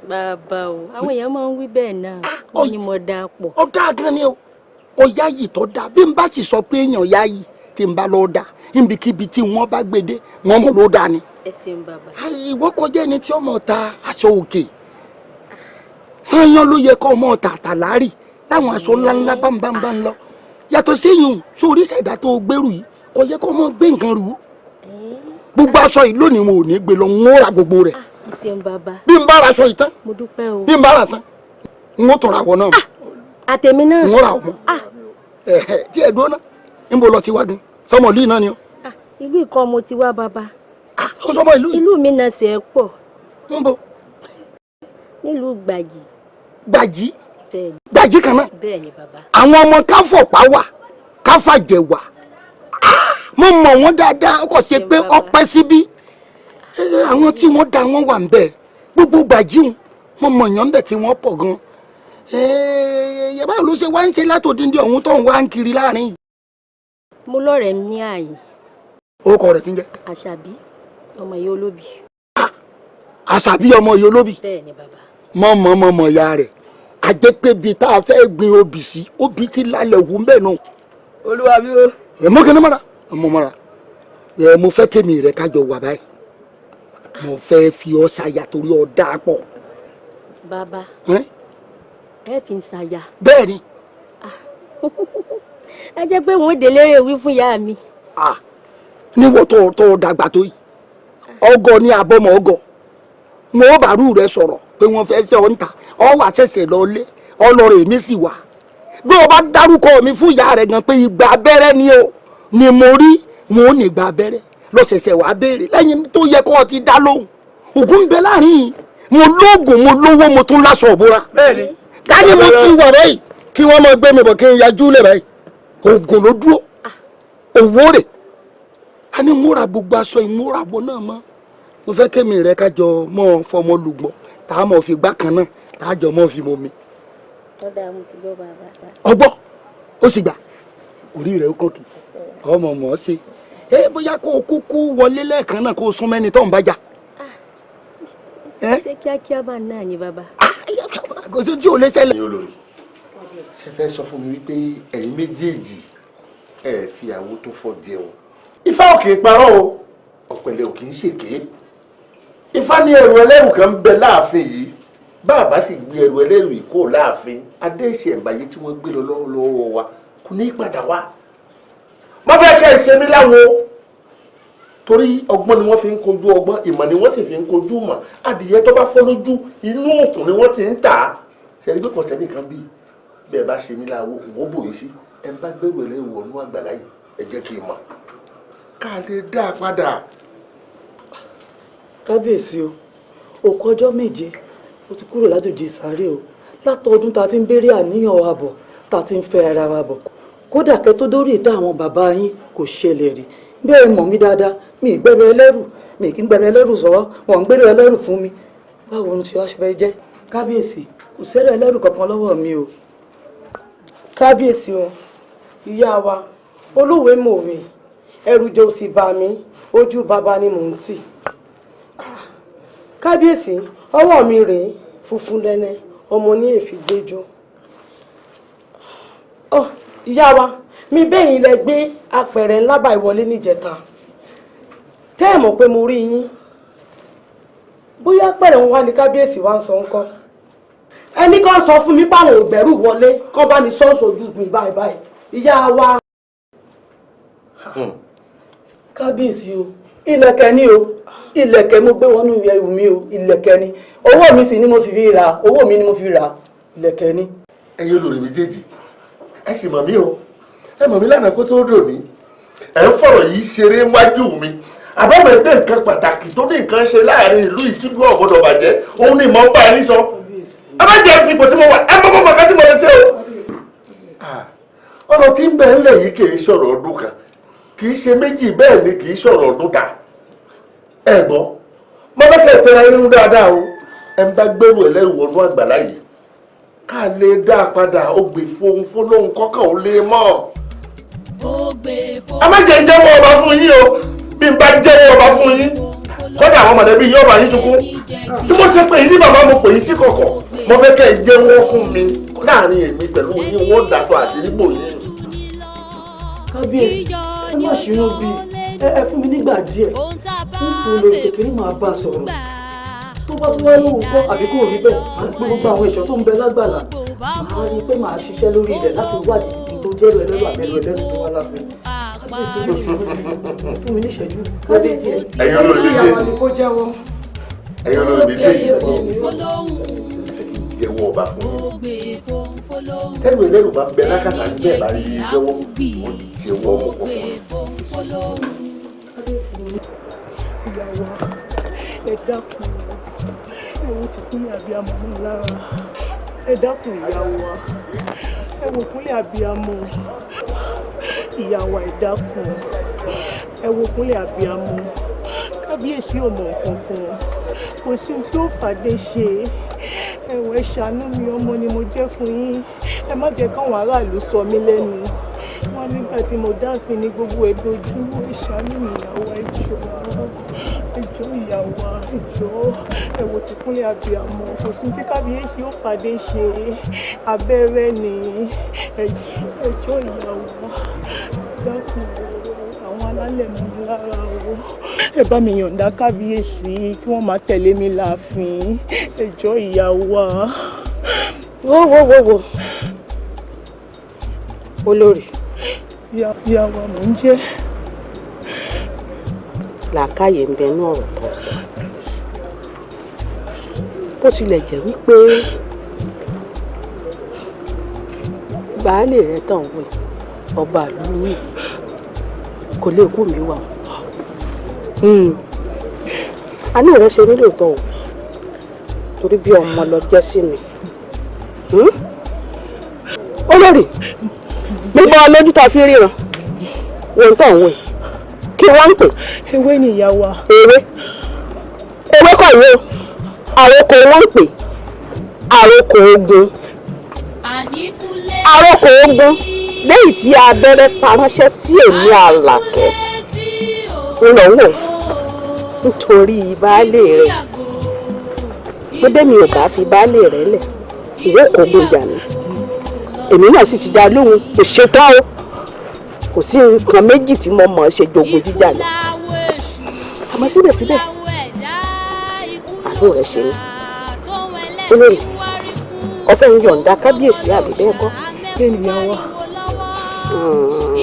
bàbá o àwọn èèyàn máa ń wí bẹ́ẹ̀ náà wọ́n ní mo dáa pọ̀. ó dáa gan ni o ọ̀yá yìí tó dáa bí n bá sì sọ pé èèyàn ọ̀yá yìí tí n bá lọ́ọ́ dáa níbikíbi tí wọ́n bá gbèdé wọ́n mọ̀ ló dáa ni. ẹ ṣeun bàbá. ìwọ kọjá ẹni tí ọmọ ta aṣọ òkè sanyan ló yẹ kó ọmọ ta àtàlárì láwọn aṣọ ńláńlá bámbámbá ń lọ yàtọ̀ séyìn sórí ìṣẹ̀dá tó gbèrú yìí kò yẹ kó ọmọ gbé nǹkan rù ú gbogbo aṣọ yìí lónìí wọn ò ní gbé lọ ń ra gbogbo rẹ̀. ẹ ṣeun bàbá. bí n bá ra aṣọ yìí tán mo dúpẹ́ o. bí n bá ra tán n ó tún ra àwọ̀ náà. àtẹ̀mí náà. n ó ra ọmọ tí ẹ dúró náà ń bọ̀ lọ ti wá gan sọmọ ìlú náà ni o. ìlú ìkọ́ mo ti wá bàbá. ó sọmọ ìlú yìí. ìlú mi náà ṣe é pọ̀. ń bọ̀. nílùú gbàjì. gbàjì. bẹ́ẹ̀ni. gbàjì kan náà. bẹ́ẹ̀ni bàbá. àwọn ọmọ káfọ̀pá wà káfàjẹ̀ wà mo mọ̀ wọ́n dáadáa ó kò ṣe pé ọpẹ́ síbí àwọn tí wọ́n dá wọn wà ń bẹ̀ gbogbo gbàjíhùn mo mọ̀ yàn ń bẹ̀ tí wọ́n pọ̀ gan báwo ló ṣe wá ń ṣe látòdìndín ọ̀hún tó ń wá ń kiri láàrin yìí. mo lọ́rẹ̀ẹ́ ní ààyè. orúkọ rẹ̀ ti ń jẹ́. àṣàbí ọmọ ìyá olóbì. àṣàbí ọmọ ìyá olóbì. bẹ́ẹ̀ni bàbá. mọ̀mọ̀mọ̀mọ̀ ya rẹ̀ àjẹpẹ́bi tá a fẹ́ gbin obì sí obì ti lálẹ́ wù ń bẹ̀ náà. olúwa bí o. mọ́kànnì mọ́ra ọmọ mọ́ra mo fẹ́ kémi rẹ̀ kájọ wà báyìí mo fẹ́ fi ọ́ ṣàyà torí ọ dáa pọ̀. bàbá ẹ fi ń ṣàyà. bẹ́ẹ̀ ni. ẹ jẹ́ pé wọ́n délérè wí fún ìyá mi. níwọ̀ tó dàgbà tó yìí ọgọ ní abọ́mọ ọgọ wọn ò bàrú rẹ sọ̀rọ̀ pé wọ́n fẹ́ fẹ́ ọ ń ta ọ wà ṣẹ̀ṣẹ̀ lọ lé ọlọ́rọ̀ èmi sì wà bí o bá dárúkọ mi fún ìyá rẹ gan pé ìgbà abẹ́rẹ́ ni o ni mo rí wọn ò ní gba abẹ́rẹ́ lọ́sẹ̀sẹ̀ wàá béèrè lẹ́yìn tó yẹ kó o ti dá lóhùn ògùn ń bẹ láàrin mo lóògùn mo lówó mo tún láṣọ òbúra dání mo ti wà báyìí kí wọ́n máa gbé mi bọ̀ kí n yajú lẹ̀ báyìí ògùn ló dúró òwò rẹ̀ a ní múra gbogbo aṣọ ìmúrabọ náà mọ́ mo fẹ́ kémi rẹ kájọ mọ́ fọmọ lùgbọ́ tá a mọ̀ fi gbá kan náà tá a jọ mọ́ fi mọ́ mi. ọgbọ́ ó sì gbà orí rẹ̀ ó kàn kì ọmọ mọ̀ ọ́ sí bóyá kó o kúkú wọlé lẹ́ẹ̀kan náà kó o sún mẹ́ni tó ń bájà. ṣé kíákíá bá náà ni bàbá. kò sí tí o lè ṣẹlẹ̀. ẹ̀yin olórí ṣe fẹ́ sọ fún mi wípé ẹ̀yin méjèèjì ẹ̀ fi àwo tó fọ́ jẹun. ifá ò kì í parọ́ o ọ̀pẹ̀lẹ̀ ò kì í ṣèké. ifá ní ẹrù ẹlẹ́rù kan ń bẹ láàfin yìí bá a bá sì gbé ẹrù ẹlẹ́rù yìí kó láàfin adé ìṣẹ̀ǹbáyé tí wọ́n gbé lọ lọ́wọ́ wa kò ní í padà wá. mo fẹ́ kẹ́ ẹ ṣe mí láwo torí ọgbọ́n ni wọ́n fi ń kojú ọgbọ́n ìmọ̀ ni wọ́n sì fi ń kojú mọ̀ adìyẹ tó bá fọ́ lójú inú òkun ni wọ́n ti ń tà á ṣẹ̀rí pé kò sẹ́ni kan bíi bẹ́ẹ̀ bá ṣe mí láwo òun ó bòye sí ẹ bá gbẹ̀rù ẹlẹ́rù wọnú àgbàlá yìí ẹ jẹ́ kí n mọ̀ ká lè dá a padà. kábíyèsí o òkú ọjọ́ méje ó ti kúrò ládòjì sáré o látọdún tá a ti ń béèrè àníyàn wa bọ̀ tá a ti ń fẹ́ ara wa bọ̀ kódà kẹ́ tó dórí ìta àwọn bàbá yín kò ṣẹlẹ̀ rí bẹ́ẹ̀ mọ̀ mí dáadáa mi ì gbẹ́rẹ́ ẹlẹ́rù mi ì kí ń gbẹ́rẹ́ ẹlẹ́rù sọ́wọ́ wọn ń gbẹ́rẹ́ ẹlẹ́rù fún mi báwo ni tí wàá ṣe fẹ́ jẹ́ kábíyèsí kò sẹ́rẹ̀ ẹlẹ́rù kankan lọ́wọ́ mi o. kábíyèsí o ìyá wa olúwe mòwe ẹrù jẹ́ òsì bá mi ojú bàbá ni mò ń tì kábíyèsí ọwọ́ mi rèé funfun lẹ́nẹ́ ọmọ ní èéfì gbẹ́jọ́ ìyá wa mi bẹ́yìn lẹ gbé apẹ̀rẹ̀ ńlá bá ìwọlé níjẹta tẹ́ ẹ̀ mọ̀ pé mo rí yín bóyá apẹ̀rẹ̀ ń wá ní kábíyèsí wa ń sọ ńkọ́ ẹnì kan sọ fún mi páwọn ògbẹ́rù wọlé kọ́ bá mi sọ́ọ̀sì ojú mi báyìí báyìí ìyá wa. kábíyèsí o ìlẹ̀kẹ̀ ni o ìlẹ̀kẹ̀ mo gbé wọnú ẹrù mi o ìlẹ̀kẹ̀ ni owó mi sì ni mo sì fi rà owó mi ni mo fi rà ìlẹ̀kẹ̀ ni. ẹ̀yin olórí méjèèjì ẹ sì mọ̀ mí o ẹ mọ̀ mí lánàá kó tó dò ní ẹ ń fọ̀rọ̀ yìí ṣeré wájú mi àbámọ̀ ẹgbẹ́ nǹkan pàtàkì tó ní nǹkan ṣe láàrin ìlú ìtújú ọ̀gbọ́dọ̀ bàjẹ́ òun ni mọ̀ ń bá ẹni sọ ẹ má jẹ́ fipò tí mo wà ẹ mọ̀ mọ̀ kí tí mo lè ṣe o. ọ̀rọ̀ tí ń bẹ ńlẹ̀ yìí kì í sọ̀rọ̀ ọdún kan kì í ṣe méjì bẹ́ẹ̀ ni kì í sọ̀rọ̀ ọdún ta ẹ gbọ́ mo fẹ́ kẹ́ ẹ tẹ́ra irun dáadáa o ẹ ń bá gbẹ́rù ẹlẹ́rù wọnú àgbàlá yìí ká lè dá a padà ó gbé fóun fún lóhun kọ́kàn ó lè mọ́ a má jẹ́ jẹ́wọ́ ọba fún yín o bí n bá jẹ́wọ́ ọba fún yín kọ́dà àwọn mọ̀lẹ́bí yóò bá yín sunkún bí mo ṣe pè yín ní bàbá mo pè yín sí kọ̀kọ̀ mo fẹ́ kẹ́ ẹ jẹ́wọ́ fún mi láàrin èmi pẹ̀lú yín wọ́n dàtọ̀ àṣírí bò yín. kábíyèsí ẹ má ṣínú bí ẹ fún mi nígbà díẹ̀ nítorí lórí kékeré máa bá a sọ̀rọ̀ tó bá tún wá lóhùn kọ́ àbí kò rí bẹ́ẹ̀ máa gbé gbogbo àwọn ẹ̀ṣọ́ tó ń bẹ lágbàlá máa rí i pé máa ṣiṣẹ́ lórí ilẹ̀ láti wádìí tó jẹ́rù ẹlẹ́rù àbẹ̀rù ẹlẹ́rù tó wá láàfin. kábíyèsí fún mi níṣẹ́jú kábíyèsí ẹ̀yin olóòdì dé ẹ̀yin olóòdì dé jẹ́wọ́ ọba fún mi ẹ̀rù ẹlẹ́rù bá bẹ lákàtà ní bẹ́ẹ̀ bá rí i jẹ́wọ́ wọ́n jẹ́wọ́ ọmọ kọ̀ọ̀kan. ìyàwó ẹ dákun ẹ̀wọ̀n ti kúnlẹ̀ abiyamọ mọ́ lára ẹ dákun ìyàwó wa ẹ̀wọ̀n kúnlẹ̀ abiyamọ ìyàwó ẹ dákun ẹ̀wọ̀n kúnlẹ̀ abiyamọ kábíyèsí ò mọ̀ nǹkan kan kò sí tí ó fàdé ṣe ẹ̀wọ̀n ẹ ṣàánú mi ọmọ ni mo jẹ́ fún yín ẹ má jẹ́ káwọn aráàlú sọ mí lẹ́nu wọn nígbà tí mo dáàfin ní gbogbo ẹ dojú ẹ ṣàánú mi ìyàwó ẹjọ́ ìyàwó ẹjọ́ ẹ̀wò tí kúnlẹ̀ abiyamọ kò sí tí kábíyèsí ó pàdé ṣe abẹ́rẹ́ ni ẹjọ́ ìyàwó dákun àwọn alálẹ̀ mọ́ mi lára o ẹ bá mi yọ̀ǹda kábíyèsí kí wọ́n máa tẹ̀lé mi láàfin ẹjọ́ ìyàwó wo olórí ìyàwó mò ń jẹ́ làákàyè ń bẹ ní ọ̀rọ̀ tó sọ bó tilẹ̀ jẹ́ wípé baálé rẹ tàn wẹ̀ ọba àlùmí kò lè kú mi wà àánú rẹ ṣe nílò tọ o torí bí ọmọ lọ jẹ́ sí mi olórí nígbà lójú tá a fi ríran wọn tàn wẹ̀ kí wọ́n ń pè. ewé ni ìyá wa. ewé kọ̀ yóò àròkò wọ́n ń pè àròkò ogun. àròkò ogun lẹ́yìn tí abẹ́rẹ́ paránṣẹ́ sí èmi Àlàkẹ́ ńlọ́wọ́ nítorí baálé rẹ̀ gbọ́dọ̀ mi ò bá fi baálé rẹ̀ lẹ̀ ìwé ògùn ìjà mi èmi náà sì ti dá lóhùn kò ṣetán o kò sí nǹkan méjì tí mo mọ̀ ọ́ ṣe jogun jíjà lọ àmọ́ síbẹ̀síbẹ̀ àánú rẹ̀ ṣe mí olórí ọ̀fẹ́ ń yọ̀ǹda kábíyèsí àbí bẹ́ẹ̀ kọ́. ènìyàn wa.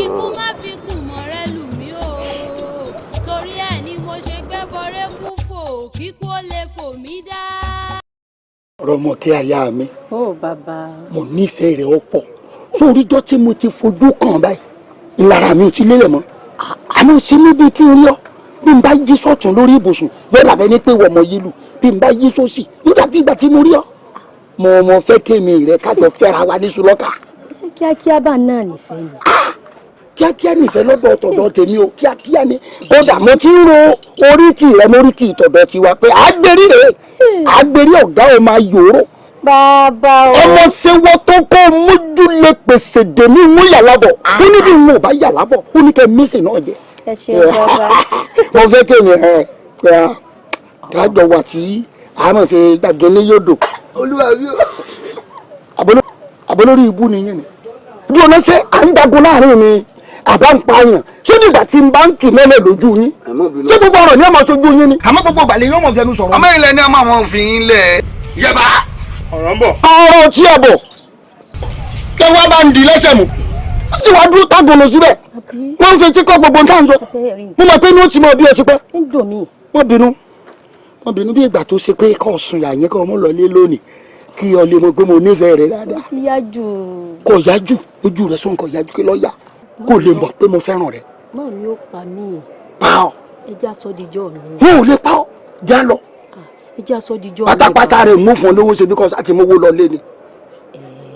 ikú má fi kù mọ́rẹ́ lù mí o torí ẹ̀ ni mo ṣe gbé bọ́rẹ́ kú fò kíkú ó lè fò mí dá. ọ̀rọ̀ ọmọ kí aya mi. ó bàbá. mo nífẹ̀ẹ́ rẹ̀ ọ̀pọ̀ sórí ijọ́ tí mo ti fojú kàn báyìí ìlara mi ò ti lélẹ̀ mọ́ àmọ́ sí mi bíi kí n rí ọ bí n bá yí sọ́tún lórí ibùsùn yóò dàbẹ́ ní pé wọ́n mọ yí lù bí n bá yí sósì yóò dàbí ìgbà tí mo rí ọ mo fẹ́ kémi rẹ kájọ fẹ́ra wa ní sùlọ́kà. ṣé kíákíá bá náà nífẹ̀ẹ́ ni. kíákíá nífẹ̀ẹ́ lọ́dọ̀ tọ̀dọ̀ tèmi o kíákíá ni kódà mo ti ń ro oríkì rẹ móríkì tọ̀dọ̀ tiwa pé àgbèrí rẹ àgbèrí ọ̀gá ò máa yòóró. bàbá o. ọmọ sewọ tó kó mójú lè pèsè dèmí mú yàrá bọ̀ ó ní bí n ò bá yàrá bọ̀ ó ní kẹ́ mísìn náà jẹ. ẹ ṣe bàbá. mo fẹ́ kémi kájọ wà tí àmọ̀ ṣe gbàgé ní yódò. olúwa mi ò. àbólórí ibú ni yín ni bí wọn ṣe à ń jagun láàrin mi àbá ń pààyàn ṣé nígbà tí n bá ń kì mẹ́lẹ̀ lójú yín ṣé gbogbo ọ̀rọ̀ ni ọmọ sojú yín ni. àmọ́ gbogbo ìgbàlẹ̀ yóò mọ̀ fẹnu sọ̀rọ̀. àmọ́ ilẹ̀ ni ọmọ àwọn òfin yín lẹ̀ yẹba. ọ̀rọ̀ ń bọ̀. ọ̀rọ̀ tí ẹ bọ̀ kẹ wá bá ń di lẹ́sẹ̀ mú ó sì wá dúró tágùnù síbẹ̀ wọ́n ń fetí kọ́ gbogbo nǹkan sọ mo mọ̀ pé ní ó ti mọ bí ẹ ṣe pẹ́. wọ́n bínú bí ìgbà tó ṣe pé kò sùn yà yẹn kọ́ ọmọ lọ lé lónìí kí ọ lè mọ̀ pé mo nífẹ̀ẹ́ rẹ dáadáa. ó ti yá jù. kò yá jù ojú rẹ sọ nǹkan yá jù kí lọ́ọ́ yá kó lè mọ̀ pé mo fẹ́ràn rẹ. báwo ni ó pa mí. pa ọ. ẹ jẹ́ aṣọ dijọ́ mi. wọn ò lè pa ọ já lọ. ẹ jẹ́ aṣọ dijọ́ mi. pátápátá rẹ̀ mú fún lówó ṣe bí kò àti mowó lọ lé ni.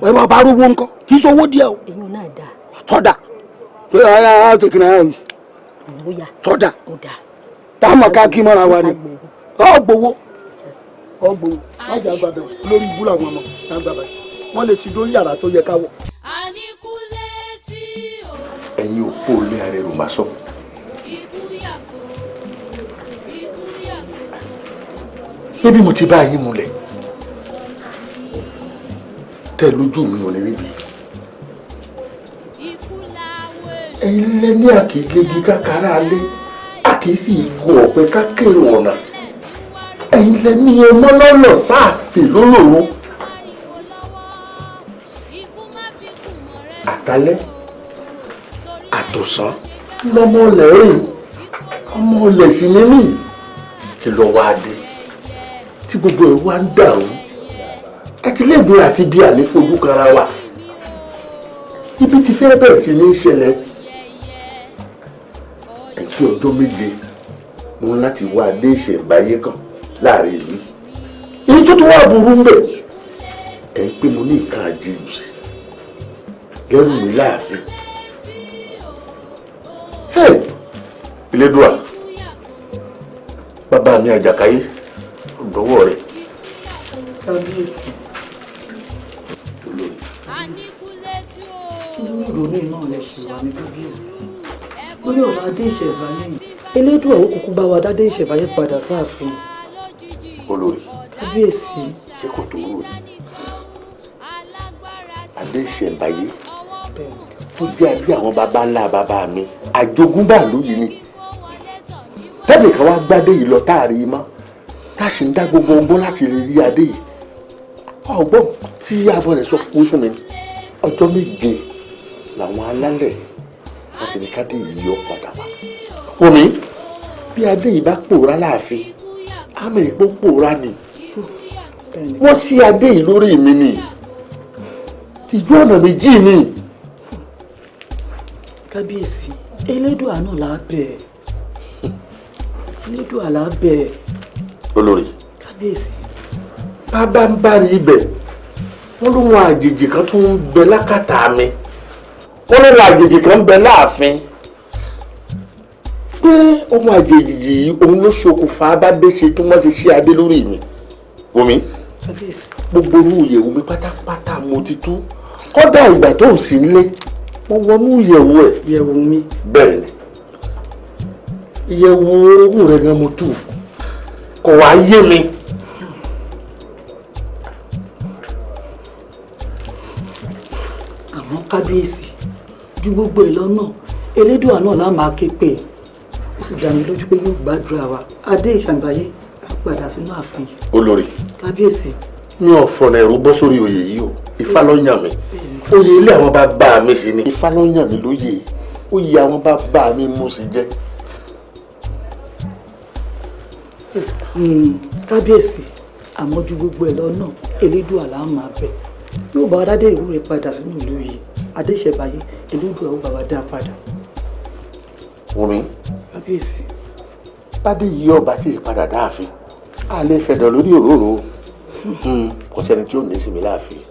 ẹ bá bá rówó ńkọ́ kì í sọ owó díẹ̀ o. èyí náà dáa. sọ́dà pé ọ̀yà tèkìnà sọ́dà táwọn ká kí mọ́ra wa ni ọ̀gbowó májà gbàgbẹ́ lórí ibú làwọn ọmọ náà gbàgbẹ́ wọ́n lè ti dórí yàrá tó yẹ ká wọ̀. ẹ̀yin òpó ilé ara ẹ̀rù máa sọ. níbi mo ti bá yín múlẹ̀ tẹ́ lójú mi ò ní ríbi. ẹ̀yin lẹ ní àkèkégi kákàrá alé àkèésì igun ọ̀pẹ kákèrè ọ̀nà. ẹ̀yin lẹ ní ẹmọ́ lọ́lọ́ sáàfin lólòrò. àtàlẹ́ àtọ̀sán lọ́mọ lẹ́rìn ọmọ ọlẹ̀ sí mímì kí ló wá dé tí gbogbo ẹ̀ wá ń dàrú àtìlẹ́gbẹ̀ẹ́ àti bí ànífojú kanra wa ibi tí fẹ́ bẹ̀rẹ̀ sí ní ṣẹlẹ̀ ẹ̀kí ọjọ́ méje mú láti wá dé ìṣẹ̀ǹbáyé kan láàrin ìlú èyí tó tún wà burú ń bẹ̀ ẹ̀ ń pè mo ní nǹkan àjèjì lẹ́rù mi láàfin. Elédùà bàbá mi Àjàkáyé ọ̀dọ́wọ́ rẹ̀. kábíyèsí lórí ìrònú iná lè ṣe wà ní kábíyèsí lórí ọ̀rọ̀ adé ìṣẹ̀báyé yìí Elédùà ó kúkú bá wa dádé ìṣẹ̀báyé padà sáàfin. olórí kábíyèsí ṣé kò tó rò ní adé ìṣẹ̀báyé tó jẹ́ àbí àwọn baba ńlá bàbá mi àjogúnbá lóyìí ni tẹ́lẹ̀ kan wá gbádé yìí lọ táàrí mọ́ tá a sì ń dá gbogbo ọgbọ́n láti rí adé yìí ọgbọ́n tí abọ́ rẹ̀ sọ fún mi ọjọ́ méje làwọn alálẹ̀ wọ́n fi ní kádé yìí yọ padà wá. omi bí adé yìí bá pòórá láàfin àmọ́ ìpó pòórá ni wọ́n sí adé yìí lórí mi ni tìjú ọ̀nà méjì ni. kábíyèsí Elédùà náà là á bẹ̀ Elédùà là á bẹ̀. olórí kábíyèsí. bàbá ń bá rí ibẹ̀ wọ́n ló wọn àjèjì kan tó ń bẹ lákàtà mi wọ́n ló wọn àjèjì kan ń bẹ láàfin pé ohun àjèjì yìí òun ló ṣokùnfà abádéṣe tí wọ́n ti ṣí adé lórí mi. omi kábíyèsí. gbogbo inú ìyẹ̀wò mi pátápátá mo ti tú kódà ìgbà tó ò sí nílé wọ́n wọnú ìyẹ̀wò ẹ̀. ìyẹ̀wò mi. bẹ́ẹ̀ ni ìyẹ̀wò orogún rẹ̀ gan mo tú kò wá yé mi. àmọ́ kábíyèsí ju gbogbo ẹ̀ lọ́nà Elédùà náà lá máa ké pè ó sì dá mi lójú pé yóò gbàdúrà wa adé ìṣàǹbáyé á padà sínú ààfin. olórí kábíyèsí. mi ò fọ̀nà ẹ̀rú bọ́ sórí oyè yìí o Ifá ló yàn mí oyè ilé àwọn bàbá mi sì ni Ifá ló yàn mí lóyè oyè àwọn bàbá mi mo sì jẹ́. kábíyèsí àmọ́ ju gbogbo ẹ̀ lọ́nà Elédùà là máa bẹ̀ yóò bá adé ìwú rẹ̀ padà sínú ìlú yìí adé ìṣẹ̀báyé Elédùà ó bá wa dá padà. wùmí kábíyèsí. bádé yìí ọba tí ìpadà dáàfin a lè fẹ̀dọ̀ lórí òróró kò sẹ́ni tí ò ní sinmi láàfin.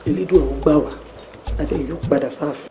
Elédùà ó gbà wá adé yìí ó padà sáàfin.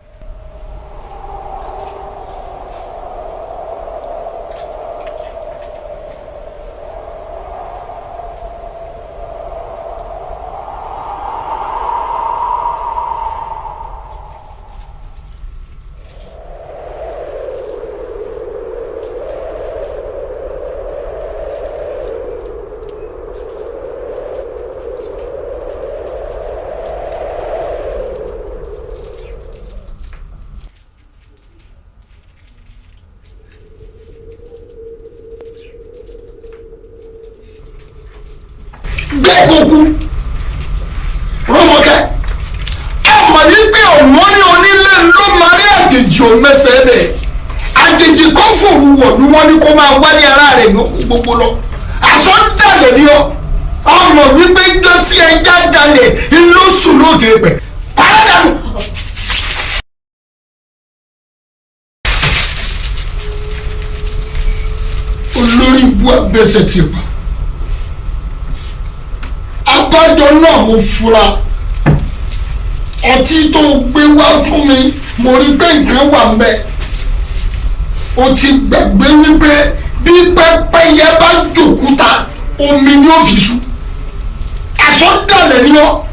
gbẹ́gbógún rọ́mọkẹ́ ọmọ ní pé òmórí onílé ló máa rí àjèjì òmẹsẹ̀ rẹ̀ àjèjì kan fòrú wọ̀ ni wọ́n ní kó máa wálé ara rẹ̀ yòókù gbogbo lọ àṣọ dàlẹ̀ ni ọ ọmọ wípé jọ tí ẹja dalẹ̀ ló sùn lóde pẹ̀ pàdánù. olórí ibú abẹ́sẹ̀ ti pa abájọ náà mo fura ọtí tó gbé wá fún mi mo rí pé nǹkan wà ń bẹ̀. o ti gbàgbé wípé bí pẹ́pẹ́yẹ bá jòkúta omi ni ó fi sùn àsọdàlẹ̀ ni ọ́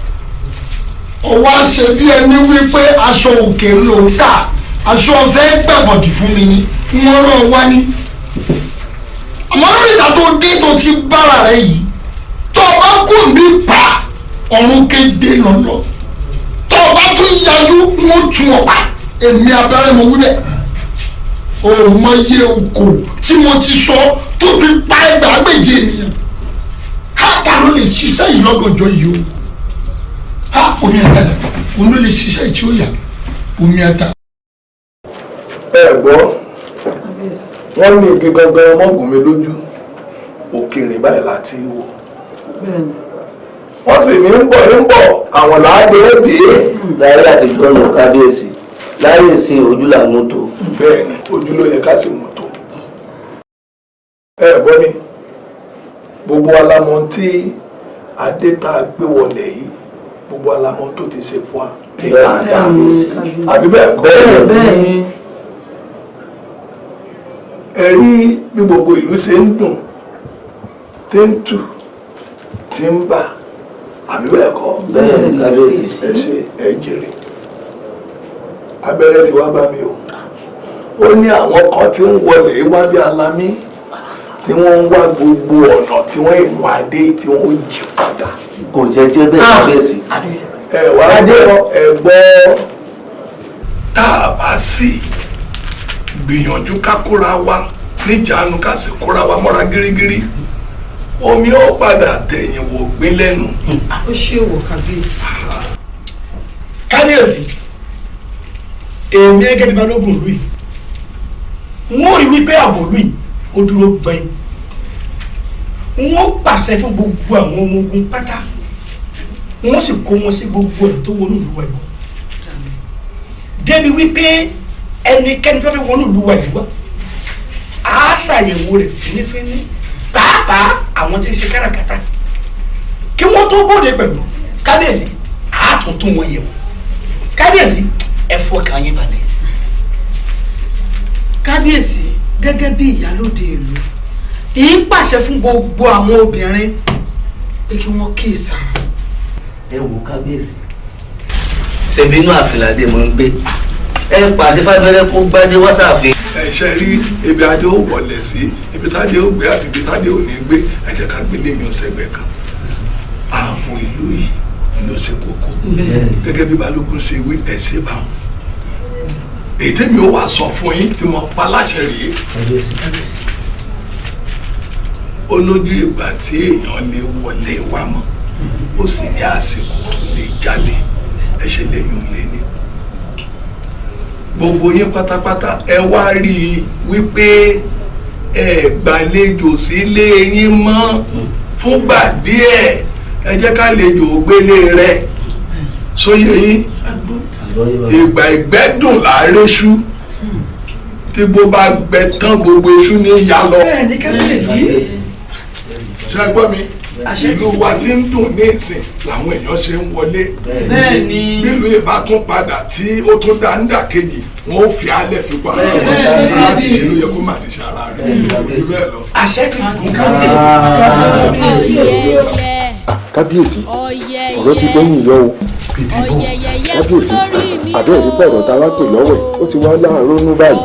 ọwọ́ àṣẹ bí ẹni wípé aṣọ òkè ló ń tà aṣọ ọ̀fẹ́ gbàbọ̀dì fún mi ni wọ́n rán wá ní. àmọ́ lórí ìta tó dé tó ti bára rẹ yìí tó o bá kú mi pa ọ̀run kéde lọ́lọ́ tó o bá tún yájú wọ́n tún ọ pa èmi abẹ́rẹ́ mo wí bẹ́ẹ̀. o mọ iye oko tí mo ti sọ tó fi pa ẹgbàágbèje ènìyàn ta ló lè ṣiṣẹ́ yìí lọ́gànjọ́ yìí o omi ata la òun ló lè ṣiṣẹ́ tí ó yà omi ata. ẹ gbọ́ wọ́n ní igi gangan ọmọgùn mi lójú òkèèrè báyìí láti wò wọ́n sì ní ń bọ̀ àwọn làádé dé. láyé àtijọ́ lọ kábíyèsí láyé ìsìn ojú là mú tó. bẹ́ẹ̀ ni ojú ló yẹ ká sì mú tó. ẹ gbọ́ ni gbogbo alamọ tí adé tá a gbé wọlé yìí gbogbo alamọ tó ti ṣe fún wa ní dáadáa àbí bẹ́ẹ̀ kọ́ ẹ rí bí gbogbo ìlú ṣe ń dùn tí ń tù tí ń bà àbí bẹ́ẹ̀ kọ́ ẹ ṣe ẹ jèrè abẹ́rẹ́ ti wá bá mi o ó ní àwọn kan tí ń wọlé wá bí alamí tí wọ́n ń wá gbogbo ọ̀nà tí wọ́n mú adé tí wọ́n jí padà. kò jẹ́ jẹ́ bẹ́ẹ̀ kábíyèsí. ẹ wá gbọ́ ẹ gbọ́ tá a bá sì gbìyànjú ká kóra wa níjàánu ká sì kóra wa mọ́ra gírígírí omi ó padà tẹ̀yìn wò gbé lẹ́nu. ó ṣe wò kábíyèsí. kábíyèsí èmi gẹ́gẹ́ bí balógun ìlú yìí wọ́n rí wípé ààbò ìlú yìí ó dúró gbẹ̀yìn wọ́n pàṣẹ fún gbogbo àwọn ọmọ ogun pátá wọ́n sì kó wọn sí gbogbo ẹ̀ tó wọnú ìlú wa yìí débi wípé ẹnikẹ́ni tó fẹ́ wọnú ìlú wa yìí wá á ṣàyẹ̀wò rẹ̀ fínífíní pàápàá àwọn tí ń ṣe káràkátà kí wọ́n tó bóde pẹ̀lú kábíyèsí á tún wọn yẹ̀wò kábíyèsí ẹ fọkàn yín balẹ̀. kábíyèsí gẹ́gẹ́ bí ìyálóde ìlú èyí ń pàṣẹ fún gbogbo àwọn obìnrin pé kí wọ́n kíyèsára. ẹ wo kábíyèsí ṣebí inú àfìlàdé mo ń gbé ẹ pàṣẹ fábẹ́rẹ́ kó gbádé wá sáàfin. ẹ ṣe rí ibi adé ó wọlé sí ibi tádé ó gbé àti ibi tádé ò ní gbé ẹ jẹ́ ká gbé léyìn ọ̀sẹ̀gbẹ̀ kan ààbò ìlú yìí ló ṣe kókó gẹ́gẹ́ bí balógun ṣe wí ẹ ṣe bá wọn èyí tẹ́mi ó wà sọ fún yín tí mo pa láṣẹ rèé ó lójú ìgbà tí èèyàn lè wọlé wa mọ́ ó sì ní àsìkò tó lè jáde ẹ ṣe lẹ́yìn òlé ní gbogbo yín pátápátá ẹ wá rí i wípé ẹ gbàlejò sílé yín mọ́ fúngbà díẹ̀ ẹ jẹ́ ká lejò gbélé rẹ̀ sóyè yín ìgbà ìgbẹ́dùn láréṣú tí bó bá gbẹ tán gbogbo iṣu ní ìyá lọ. bẹ́ẹ̀ ni kábíyèsí. ṣé ẹ gbọ́ mi ìlú wa ti ń dùn ní ìsìn làwọn èèyàn ṣe ń wọlé. bẹ́ẹ̀ ni. bílùú ìbá tún padà tí ó tún dá ń dà kejì wọn ó fi alẹ́ fi pa á sì ṣe ló yẹ kó má ti ṣe ara rẹ̀ bẹ́ẹ̀ lọ. àṣẹ ti gùn kábíyèsí ọ̀rọ̀ ti gbẹ́yìn yọ o kábíyèsí àbẹ́ ìrí pẹ̀rọ tá a wá pè lọ́wẹ̀ ó ti wá láàárọ̀ nú báyìí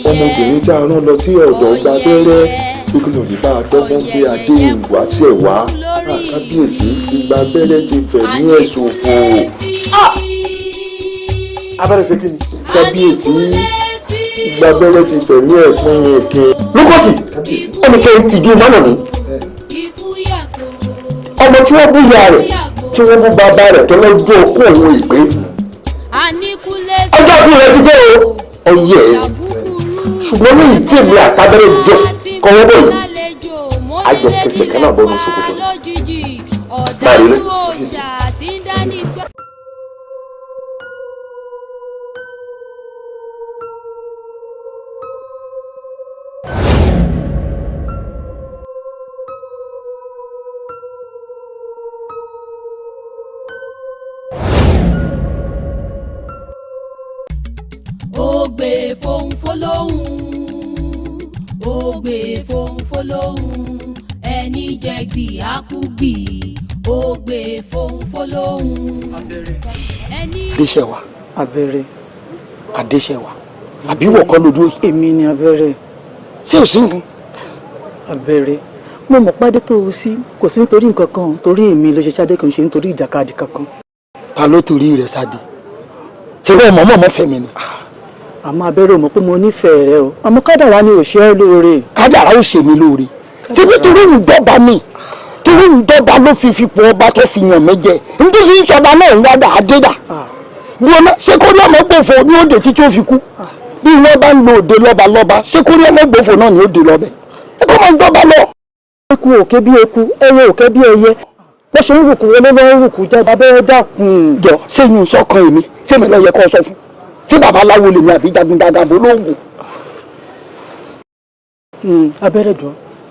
ọmọbìnrin tá a rán lọ sí ọ̀dọ̀ gba abẹ́rẹ́ gbígbóná ní bá a dọ́gbọ́n gbé adé ìwáṣẹ̀ wá kábíyèsí gba abẹ́rẹ́ ti fẹ̀ ní ẹ̀sùn òfò. abẹ́rẹ́ ṣe kí ni. kábíyèsí gba abẹ́rẹ́ ti fẹ̀ ní ẹ̀sùn èké. lókọ́sì ẹnikẹ́ni tìjú mọ́nà mi ọmọ tí wọ́n bú ya rẹ̀ tí wọ́n bú bàbá rẹ̀ tó lọ́jọ́ òkú òun ìpè. ọjọ́ ìbí rẹ̀ ti dé o ọyẹ ṣùgbọ́n ní ìtì mi àtàbẹ̀rẹ̀ jọ kọ́wọ́ bọ̀ yìí ayọ̀ kẹsẹ̀ kan náà bọ́nu ṣòkòtò báyìí rẹ̀. ògbè fohùn fọlọ́hún ẹni jẹ gbì àkúgbì ògbè fohùn fọlọ́hún. Adéṣẹwà. Abẹ́rẹ́. Adéṣẹwà. Àbí wọ̀ kọ́ lójú yìí. Èmi ni abẹ́rẹ́. Ṣé ò sí nǹkan? Abẹ́rẹ́. Mo mọ̀ pàdé tó o sí kò sí nítorí nǹkan kan torí èmi ló ṣe ṣáde kò ń ṣe nítorí ìjàkadì kankan. Ta ló torí rẹ̀ sáde? Ṣé bẹ́ẹ̀ mọ̀mọ́ fẹ́ mi ni? Àmọ́ abẹ́rẹ́ ò mọ̀ pé mo nífẹ̀ẹ́ rẹ o. Àmọ́ kádàrá ni ò ṣe ẹ́ lóore. Kádàrá ò ṣe mí lóore. Ṣé bí torí ìdọ́ba ni? Torí ìdọ́ba ló fi fipò ọba tó fi yàn mí jẹ. Ndí fi ń sọba náà ń wádà Adédà. Wọ́n náà ṣé kórí ọmọ gbòfò ní òde títí ó fi kú? Bí wọ́n bá ń lo òde lọ́balọ́ba ṣé kórí ọmọ gbòfò náà ní òde lọ́bẹ̀? Ẹ kọ́ máa ń dọ́ba lọ. Eku òkè bí eku, ẹyẹ òkè bí ẹyẹ. Bó ṣe ń rùkù wọlé lọ́wọ́ rùkù jáde abẹ́rẹ́ dákun. Jọ sẹ́yìn sọ́kàn èmi sẹ́mi ló yẹ kó sọ fún. Ṣé babaláwo lèmi àbí jagundaga bó lóògùn? Abẹ́rẹ́ jọ,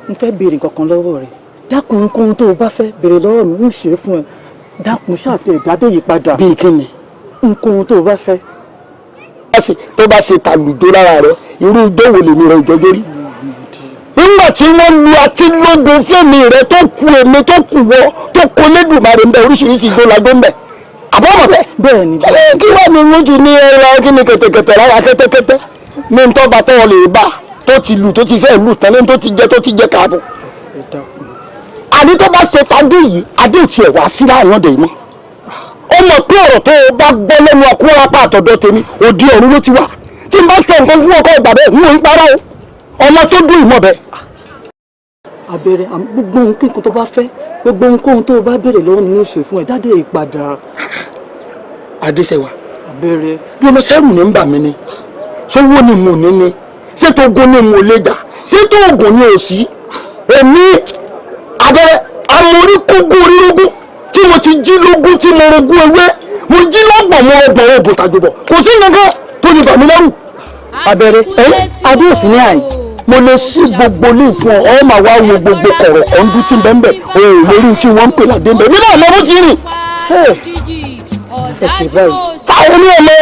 n fẹ́ béèrè kankan lọ́wọ́ rẹ̀. Dákun kóhun tó o bá fẹ́ béèrè lọ́wọ́ mi ń ṣe é fún ẹ. Dákun ṣáàtì ẹ̀dádé yìí padà. Bíi kí ni? Nkóhun tó o bá fẹ́. Tó bá ṣe tàlùdó lára rẹ irú ìdánwò lèmi rẹ ìjọjọ rí. Nígbà tí wọ́n lu atílógún fẹ́mi rẹ tó ku èmi tó kù wọ́ tó kó lẹ́dùnmarè ń bẹ oríṣiríṣi ìgbólagbó ń bẹ. Àbọ̀mọ̀ bẹ́ẹ̀. Bẹ́ẹ̀ni. Kí wàá ní lójú ní ẹ̀rọ kí ni kẹ̀tẹ̀kẹ̀tẹ̀ rárá kẹ́tẹ́kẹ́tẹ́ ní ntọ́ba tọ́wọ́ lè bá tó ti lù tó ti fẹ́ lù tán lẹ́nu tó ti jẹ káàbọ̀. Àdé tó bá ṣe tàdé yìí adé ò tiẹ̀ wá sí láàrin ọ̀dẹ̀ yìí mọ́. Ó mọ̀ pé ọ̀rọ̀ tó o bá gbọ́ lẹ́nu ọkùnrin apá àtọ̀dọ̀ tèmi òdi ọ̀run ló ti wà. Tí n bá sọ nǹkan fún ọkọ ìgbà bẹ́ẹ̀ n ò ń parọ́ o. Ọmọ tó dún ìmọ̀ bẹ́ẹ̀. Abẹ́rẹ́ gbogbo nǹkan tó bá fẹ́ gbogbo nǹkan tó bá béèrè lọ́wọ́ ni ó ṣe fún ẹ dáadé ìpadà. Adéṣẹwà. Abẹ́rẹ́. Bí ọmọ sẹ́rù ní ń bà mí ni sówó ni mo ní ni ṣé tó ogun ni mo lè jà ṣé tó oògùn ni ò sí. Èmi Abẹ́rẹ́ amórí kógún orírogún tí mo ti jí lógún tí mo rogún ewé mo jí lọ́gbọ̀n mo ọgbọ̀n oògùn tàjọbọ̀ kò sí nǹkan tó lè bà mí lẹ́rù. Abẹ́rẹ́ adéòsí ní àyè. Mo lè ṣí gbogbo ní ìfún ọ máa wá wo gbogbo kọ̀rọ̀ ọ̀ndú tí ń bẹ́ẹ̀ òun lórí tí wọ́n ń pè ládé ń bẹ̀ nínú ọ̀nà bó ti rìn. Ẹ ṣe báyìí. Táwọn ní ọmọ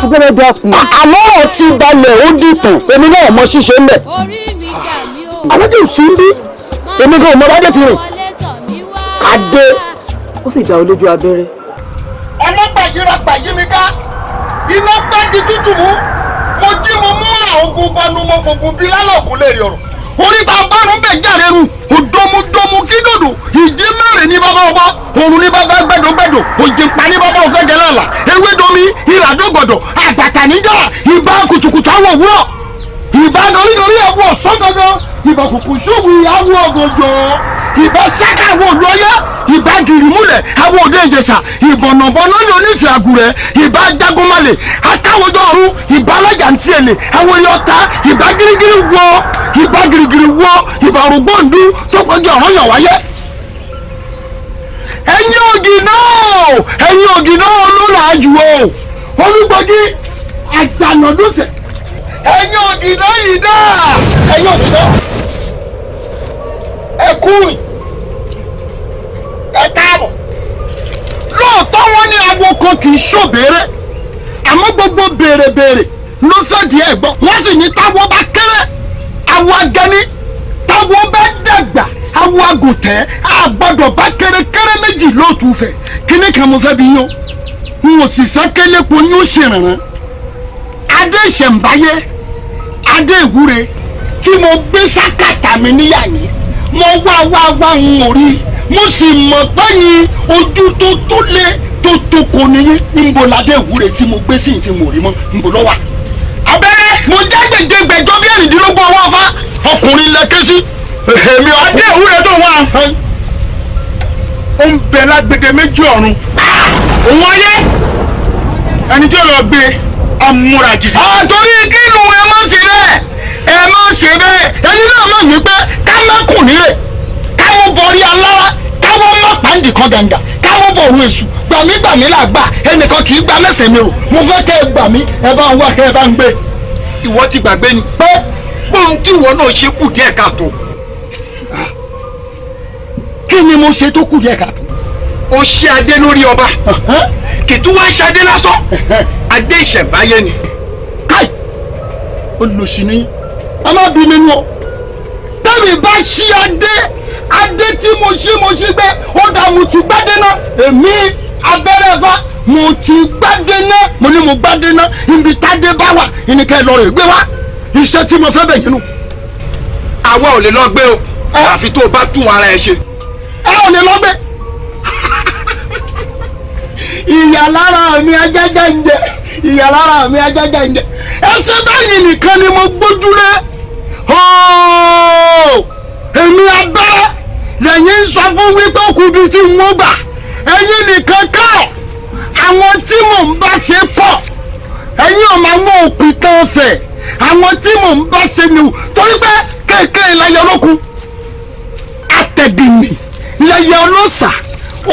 Abẹ́rẹ́ dákun. Àmọ́ ọ̀rọ̀ ti balẹ̀ ó dìtàn èmi náà mọ ṣíṣe ń bẹ̀. Alájọ ìsún bí èmi gan ọmọ bájẹ́ ti rìn. Adé. Ó sì dá ọ lójú Abẹ́rẹ́. Ọlọ́pàá yíra gbà yí mi ká iná pẹ́ di tútù mú mo jí mo mú àògùn panu mo fògùn bí lálọ́ọ̀kún lè rí ọ̀rọ̀ oríta bárùn bẹ̀ jáde ru òdomudomu kí dòdò ìjì mẹ́rin ní bàbá ọba òrùn ní bàbá gbẹdọgbẹdọ òjì pa ní bàbá òfẹ́gẹ́ lọ́la ewédomi ìràdógbọ̀dọ̀ àgbàtà níjà ìbá kùtùkùtù àwọn òwúrọ̀ ìbá dorídorí ẹ̀wọ̀ ọ̀sán gangan ìbá kùkù ṣòwò àwọn ọ̀gọ̀jọ̀ ìbá sáká àwọn olóyè ìbá gìrìmúlẹ̀ àwọn òde ìjẹsà ìbọ̀nàbọ̀nà ní onífẹ̀ẹ́ àgùrẹ́ ìbá jagunmalè akáwọ́jọ́ ọ̀run ìbá alájà ń tiẹ̀lẹ̀ àwọn ilé ọ̀tá ìbá girigiri wọ ìbá rògbòǹdù tó kọjá ọ̀rọ̀ yàn wáyé. ẹ̀yin ògì náà ló là á jù o olúgbọ́gí àjànàdúnṣẹ̀ ẹ̀yin ògì náà yìí dá ẹ̀yin ògì náà ẹ̀kúrìn ẹ káàbọ̀ lóòótọ́ wọn ní awo kan kì í ṣòbéèrè àmọ́ gbogbo béèrè ló fẹ́ di ẹ̀ gbọ́ wọ́n sì ní táwọn bá kéré àwọn agẹni táwọn bá dàgbà àwọn àgùntẹ́ àgbọ̀dọ̀ bá kéré méjì lóòtú fẹ̀ kíní kan mo fẹ́ bí yán n ò sì fẹ́ kélépo ní ó ṣèrànràn adé ìṣẹ̀ǹbáyé adé ìwúre tí mo gbé sákàtà mi níyà yìí mo wá ń orí mo sì mọ̀ báyìí ojú tó lé tó kò níyí níbo ládé ìwúre tí mo gbé sí tí mo rí mọ́ níbo lọ́wọ́. Abẹ́rẹ́ mo jẹ́ gbèdé gbẹ̀jọ́ bí ẹ̀rìndínlógún ọwọ́ ọ̀fà ọkùnrin lẹ́kẹ́ sí èmi adé ìwúre tó wà ó ń bẹ lágbèdè méjì ọ̀run òun ayé ẹni tí ó lọ gbé amúra jìdí. àtòrí kínú ẹ má ṣe bẹ́ẹ̀ ẹni náà mọ̀ wípé ká má kùn nílẹ̀ káwọn borí alára káwọn má pàǹdì kan gàǹgà káwọn bọ̀rù èṣù gbàmígbàmí là gbà ẹnìkan kì í gba mẹ́sẹ̀ mi rò mo fẹ́ kẹ́ ẹ gbà mí ẹ bá ń wá kẹ́ ẹ bá ń gbé. ìwọ ti gbàgbé ni pé bóun tí ìwọ náà ṣe kù díẹ̀ káàtó. kí ni mo ṣe tó kù díẹ̀ káàtó. ó ṣe adé lórí ọba kìtú wá ṣe adé lásán adé ìṣẹ̀ǹbáyé ni. káì olùsìn ni a má bí mi nù ọ ìbá ṣí adé tí mo ṣí gbé ó dà mo ti gbádé náà èmi abẹ́rẹ́ fa mo ti gbádé náà mo ní mo gbádé náà ibi tádé bá wà ìníkẹ́ lọ rè gbé wá iṣẹ́ tí mo fẹ́ bẹ̀ yín nù. àwa ò lè lọ gbé o àfi tó o bá tún ara ẹ ṣe. ẹ ò lè lọ gbé. ìyà lára mi ajájá ń jẹ ìyà lára mi ajájá ń jẹ ẹsẹ báyìí nìkan ni mo gbójúlé èmi abẹ́rẹ́ lẹ́yìn ń sọ fún wípé òkùnbi tí wọ́n gbà ẹ̀yin nìkan kọ́ àwọn tí mò ń bá ṣe pọ̀ ẹ̀yin ọmọ àwọn òpìtàn ọ̀fẹ́ àwọn tí mò ń bá ṣe nìwò torí pé kéèké lẹ́yẹ olókun àtẹ̀bìnì lẹ́yẹ olóòṣà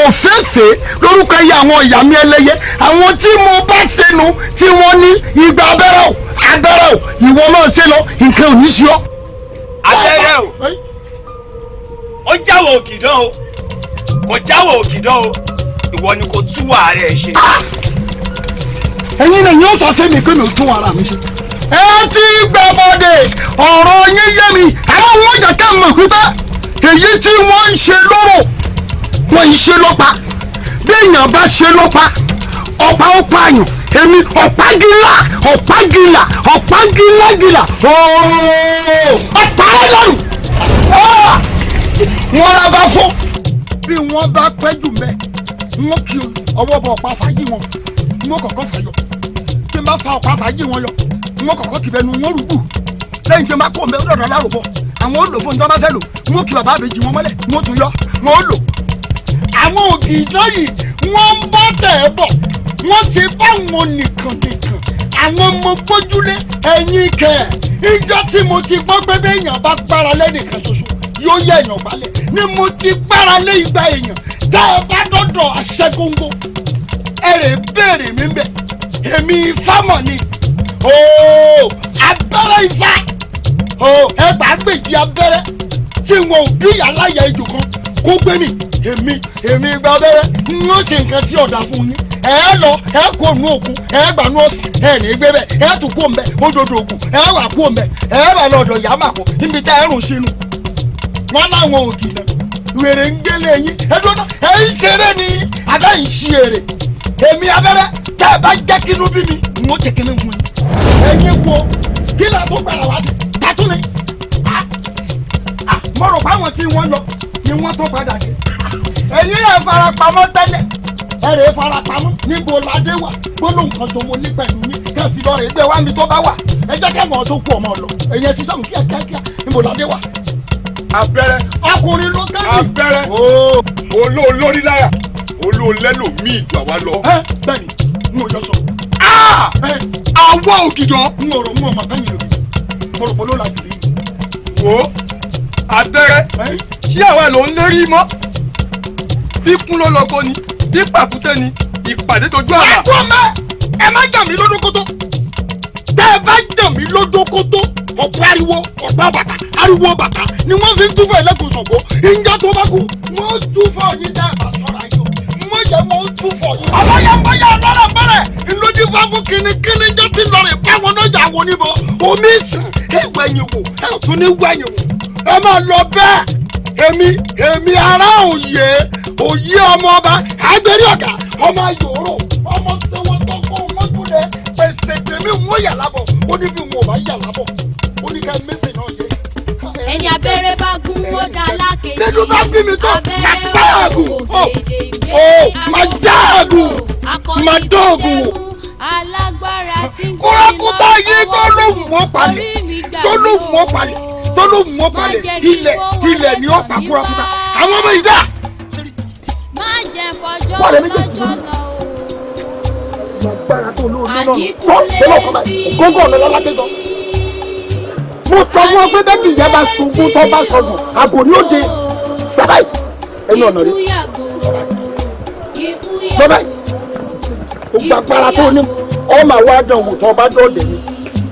òféèfé lórúkọ ẹyẹ àwọn ìyá mi ẹlẹ́yẹ àwọn tí mo bá ṣe nu tí wọ́n ní igba abẹ́rẹ́ o ìwọ náà ṣe lọ nǹkan ò ní ṣe ọ́. abẹ́rẹ́ o ó jáwọ́ ògìdán o kò jáwọ́ ògìdán o ìwọ ni kò tú ààrẹ ẹ ṣe. ẹ̀yin náà yóò sọ fẹ́mi pé mi ò tún ara mi ṣe. ẹ ti gbàbọdè ọ̀rọ̀ yín yé mi àwọn ohun ọjà ká mọ̀ pípẹ́ èyí tí wọ́n ń ṣe lọ́rọ̀ wọ́n ń ṣe lọ́pa bí èèyàn bá ṣe lọ́pa ọ̀pá ó pààyàn èmi ọ̀págìlà ọ̀pá ẹ̀ lọ́rùn wọ́n la bá fọ́ bí wọ́n bá pẹ́ jù mẹ́ wọ́n kí ọwọ́ bọ ọ̀pá fàájì wọn wọ́n kọ̀kọ́ fàyọ tí n bá fa ọ̀pá fàájì wọn yọ wọ́n kọ̀kọ́ kì bẹnu wọn rúgbù lẹ́yìn tí n bá kó mẹ́ ọ̀dọ̀ lárúbọ àwọn ó lò fún ìjọba fẹ́ lò wọ́n kí bàbá àbèjì wọn mọ́lẹ̀ wọ́n tún yọ wọ́n ó lò. àwọn ògìdán yìí wọ́n ń bọ́ tẹ̀ ẹ́ bọ̀ wọ́n ṣe báwọn nìkan àwọn ọmọ gbójúlé ẹ̀yìn kẹ̀ ìjọ tí mo ti gbọ́ pé béèyàn bá gbára lẹ́nìkan ṣoṣo yóò yẹ èèyàn balẹ̀ ni mo ti gbára lé igba èèyàn tá ẹ bá dọ́dọ̀ aṣẹ́góńgó ẹ rè béèrè mi bẹ̀ èmi ifá mọ̀ ni abẹ́rẹ́ ifá ẹgbàá gbèjì abẹ́rẹ́ tí wọn ò bí aláya ejò kan kó gbé mi èmi gba abẹ́rẹ́ n ó ṣe nǹkan tí ọ̀dà fún yín ẹ lọ ẹ kó nu òkun ẹ gbà nu ọ̀sán ẹ ní gbé bẹ ẹ tún kó mbẹ òdòdó òkun ẹ wà kó mbẹ ẹ bá lọ ọ̀dọ̀ yàá mà kó níbi tá ẹ rùn sínú wọn láwọn òkì náà wèrè ń gbélé yín ẹdún náà ẹ ń ṣeré ni abẹ́ ń ṣí èrè èmi abẹ́rẹ́ tá ẹ bá jẹ́ kínú bí mi n ó ṣe kínní fún yín ẹ̀yin wo kí là tó gbàrà wá sí tàtún ni mo rò báwọn tí wọ́n lọ ni wọ́n tó padà dé ẹ̀yin rẹ̀ farapamọ́ tẹ́lẹ̀ ẹ rẹ̀ farapamọ́ níbo ládé wà gbólóhùn kan tó mo ní pẹ̀lú yín kẹ́sì lọ rẹ̀ gbé wá mi tó bá wà ẹ jẹ́ kẹ́mọ̀ tó kú ọmọ lọ ẹ̀yin ti sọ̀rọ̀ kíákíá níbo ládé wà. abẹ́rẹ́ ọkùnrin ló kẹ́yìn. abẹ́rẹ́ olórí láyà olóòlẹ́lò míì jù àwa lọ. bẹ́ẹ̀ni n ò yọ sọ. àwọ̀ ògìdàn. n ò rò n ò mọ̀ kẹ́yìn lòdì mo rò pé ló la jù rí. wo abẹ́rẹ́ ṣé àwa ló ń lérí mọ́ bí kún ló lọ́gbó ni bí pàkúté ni ìpàdé tójú àlà. ẹ̀kọ́ mẹ́ ẹ má jà mí lódókótó tẹ́ ẹ bá jà mí lódókótó ọ̀pọ̀ ariwo bàtà ni wọ́n fi ń túfọ̀ ẹlẹ́gùn Ṣàngó ìjà tó bá kú wọ́n túfọ̀ yín dá ẹ̀bà sọ̀rọ̀ ayé o wọ́n yẹ wọ́n túfọ̀ yín. ọlọ́yàmbáyà lọ́rọ̀ bẹ̀rẹ̀ ìlójú fáfún kínníkínní jẹ́ ti lọ rìn báwọn náà jà wọ́n níbọ̀ omi sàn ẹ wẹ̀yìn wò ẹ tún ní wẹ̀yìn wò ẹ máa lọ bẹ́ẹ̀ èmi ará òye ọmọ ọba àgbẹ̀rí ọ̀gá ọmọ ayòrò ọmọ sẹ́wọ́n tó kó wọ́n tún lẹ̀ pèsè tèmi wọ́n yà lábọ̀ ó ní bí wọn ò bá yà lábọ̀ ó ní ká mẹ́sẹ̀ náà yẹ. ẹni abẹ́rẹ́ bá gún ó dá lákèjì tẹ́lú bá bí mi tó má sáàgùn má jáàgùn má dọ́ọ̀gùn wò. alágbára tí ń gbé iná ọwọ́ tó lóhùn mọ́ palẹ̀ ilẹ̀ ni ó pa kúrakúta àwọn ọmọ ìdá. má jẹ́ fọjọ́ lọ́jọ́ lọ o àdínkù létí gógó ọ̀nà lọ́lákẹ́jọ. mo sọ fún ọ pé bẹ́ẹ̀ kì í yá bá sunkún tó bá sọnù àbò ní òde bàbá yìí ẹni ọ̀nà rẹ bàbá yìí ó gba agbára tó ní ọmọ àwọn àdánwò tó bá dọ̀ọ̀dẹ̀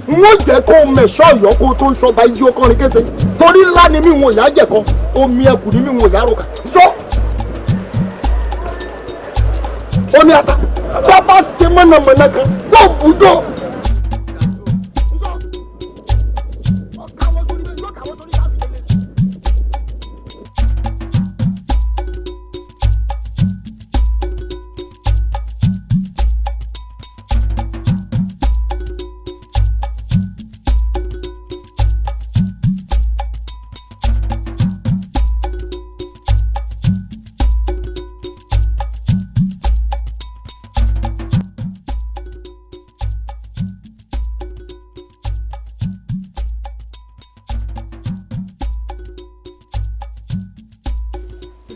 ni wọ́n jẹ́ kó mẹ̀ṣọ́ ìyọ́ kó tó ń sọba ijó kọrin kése torí ńlá ni mí wọn ìyá jẹ̀kọ́ omi ẹkùn ni mí wọn ìyá rò kà sọ. omi ata bàbá ṣe mọ̀nàmọ́ná kan tó bùjọ.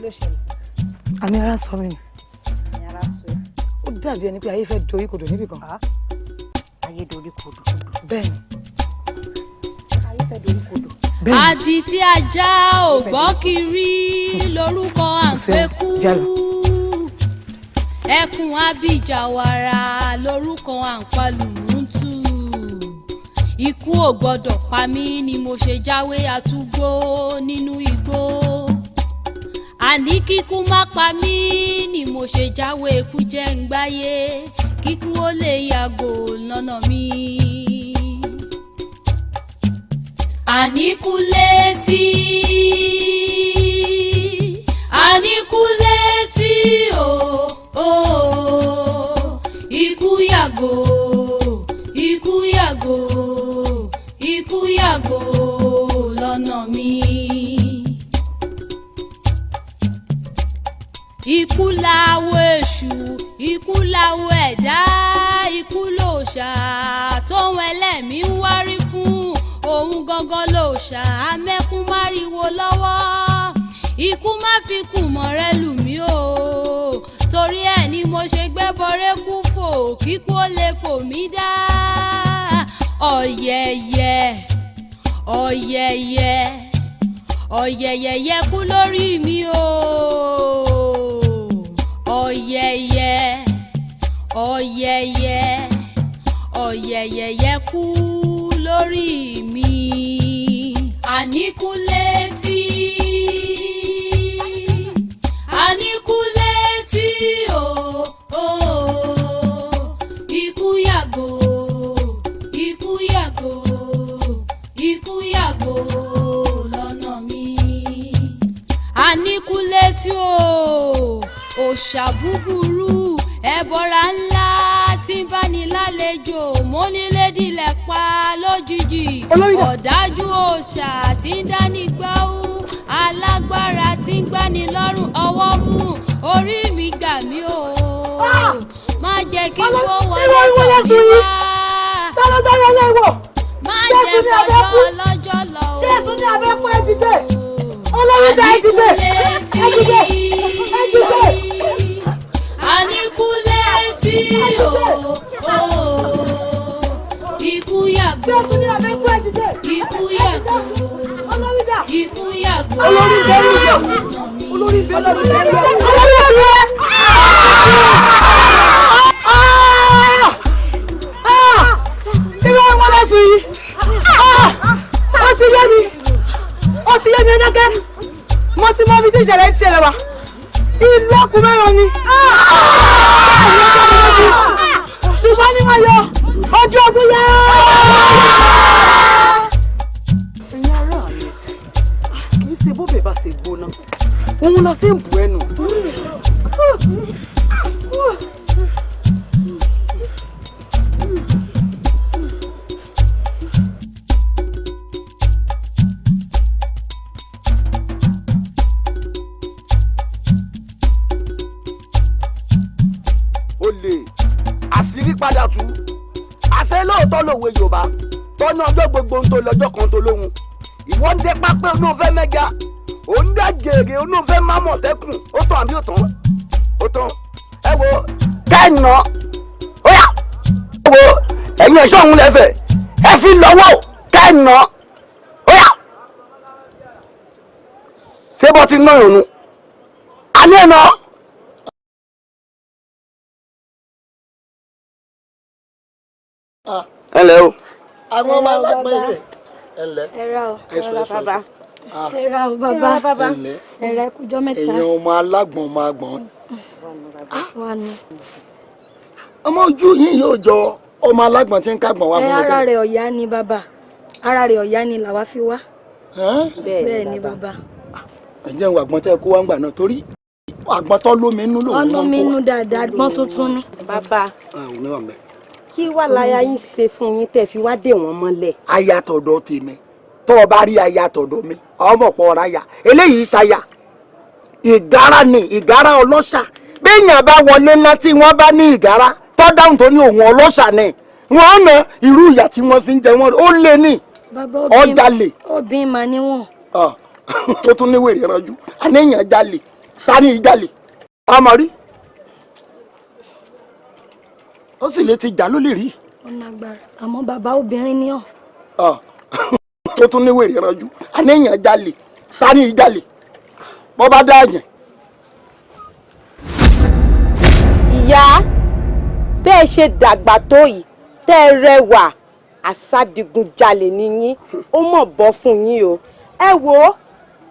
ló ṣẹlẹ̀? àmì ara ń sọ mí ni ó dàbí ẹni pé ayé fẹ́ dorí kodò níbì kan. ayé dorí kodò. bẹ́ẹ̀ ni. ayé fẹ́ dorí kodò. àdìtí ajá ò gbọ́ kiri lórúkọ àǹpẹ́kú ẹkùn abíjàwara lórúkọ àǹpalùmùtù ikú ò gbọ́dọ̀ pa mí ni mo ṣe jáwé àtúgbó nínú igbó àní kíkú má pa mí ni mo ṣe jáwé ikú jẹ́ ń gbáyé kíkú ó lè yàgò lọ́nà mi. Àníkúlétí Àníkúlétí ikú yàgò ikú yàgò ikú yàgò lọ́nà mi. Ikú láwo èṣù ikú láwo ẹ̀dá ikú lòòṣà tóun ẹlẹ́mìí ń wárí fún òun gangan lòòṣà amẹ́kún máriwo lọ́wọ́ ikú má fi kù mọ́rẹ́ lù mí o torí ẹ̀ ni mo ṣe gbẹ́bọrẹ́ kú fò kíkú ó lè fò mí dá ọ̀yẹ̀yẹ̀ ọ̀yẹ̀yẹ̀ ọ̀yẹ̀yẹ̀ kú lórí mi o ọ̀yẹ̀yẹ̀ ọ̀yẹ̀yẹ̀ ọ̀yẹ̀yẹ̀ kú lórí mi. Àníkúlétí Àníkúlétí ikú yàgò ikú yàgò ikú yàgò lọ́nà mi. Àníkúlétí òòṣà búburú ẹbọra ńlá tí ń bá ní lálejò mónílédìlẹ̀ pa lójijì ọ̀dájú òòṣà tí ń dání gbáwú alágbára tí ń gbani lọ́rùn ọwọ́ mú orí mi gbà mí o má jẹ́ kí n kó wọlé tọ̀ mí wá má jẹ́ fọjọ́ lọ́jọ́ lọ o Àníkúlétí Àníkúlétí ikú yàgò ikú yàgò ikú yàgò olórí bẹ́ẹ̀ olórí ìwé wọn lọ sí yìí ó ti yé mi ẹnẹ́gẹ́ mo ti mọ ibi tí ìṣẹ̀lẹ̀ ti ṣẹlẹ̀ wá ìlú ọkùnrin ni ṣùgbọ́n ní wọ́n yọ ojú ogun yẹ. ẹ̀yin ará mi kì í ṣe bóbè bá ṣe gbóná òun lọ sí ìbú ẹnu. padà tú àṣẹ lóòótọ́ lòwe yorùbá tọ́nà ọjọ́ gbogbo ń tó lọ́jọ́ kan tó lóhun ìwọ́n ń dé pápẹ́ olóòfẹ́ mẹ́ga òun dá gèrè olóòfẹ́ mámọ̀tẹ́kùn ó tán àbí ó tán ẹ wo kẹ́ẹ̀nà ó yá ẹ wo ẹ̀yin ẹ̀ṣọ́ òun lẹ́fẹ̀ẹ́ ẹ fi lọ́wọ́ kẹ́ẹ̀nà ó yá ṣé bọ́ ti ná ìrònú alẹ́ náà. Hello. Àwọn ọmọ alágbọ̀n èrè. Ẹ̀lẹ́. Ẹ̀rọ bàbá. Ẹ̀rọ bàbá. Ẹ̀rọ ẹ̀kújọ́ mẹ́ta. Èèyàn ọmọ alágbọ̀n ọmọ agbọ̀n. Ọmọ ojú yín yóò jọ ọmọ alágbọ̀n tí ń kágbọ̀n wá fún mi. Ara rẹ̀ ọ̀yá ni bàbá. Ara rẹ̀ ọ̀yá ni làwa fi wá. Bẹ́ẹ̀ ni bàbá. Ẹ jẹ́ ìwà àgbọ̀n tẹ́ kó wá ń gbà náà torí àgbọ̀n tó lómi inú lòun náà ń kó wá. Ọlọ́mi inú dáadáa àgbọ̀n tuntun ni. Bàbá. Kí wà láyà yín ṣe fún yín tẹ́ fi wá dè wọ́n mọ́lẹ̀. Aya tọ̀dọ̀ tèmi tó o bá rí aya tọ̀dọ̀ mi ọmọ pọ̀ ọ̀rá ya eléyìí ṣaya ìgárá ni ìgárá ọlọ́ṣà béèyàn bá wọlé ńlá tí wọ́n bá ní ìgárá tó dáhùn tó ní òun ọlọ́ṣà ni wọ́n mọ irú ìyà tí wọ́n fi ń jẹ wọ́n ó lé ní ọjà lè. Obìnrin mà ni wọ́n. Ó tún ní wèrè ranjú àníyàn jalè ta ni ìjàlè ọmọ rí ó sì lè ti jà ló lè rí. ọ̀nà agbára àmọ́ bàbá obìnrin ni ọ́. tó tún ní wèrè ranjú àníyàn jalè ta ni ìjàlè bọ́ bá dá àyàn. ìyá bẹ́ẹ̀ ṣe dàgbà tó yìí tẹ́ ẹ rẹwà àsádìgúnjalè ni yín ó mọ̀ bọ́ fún yín o ẹ wo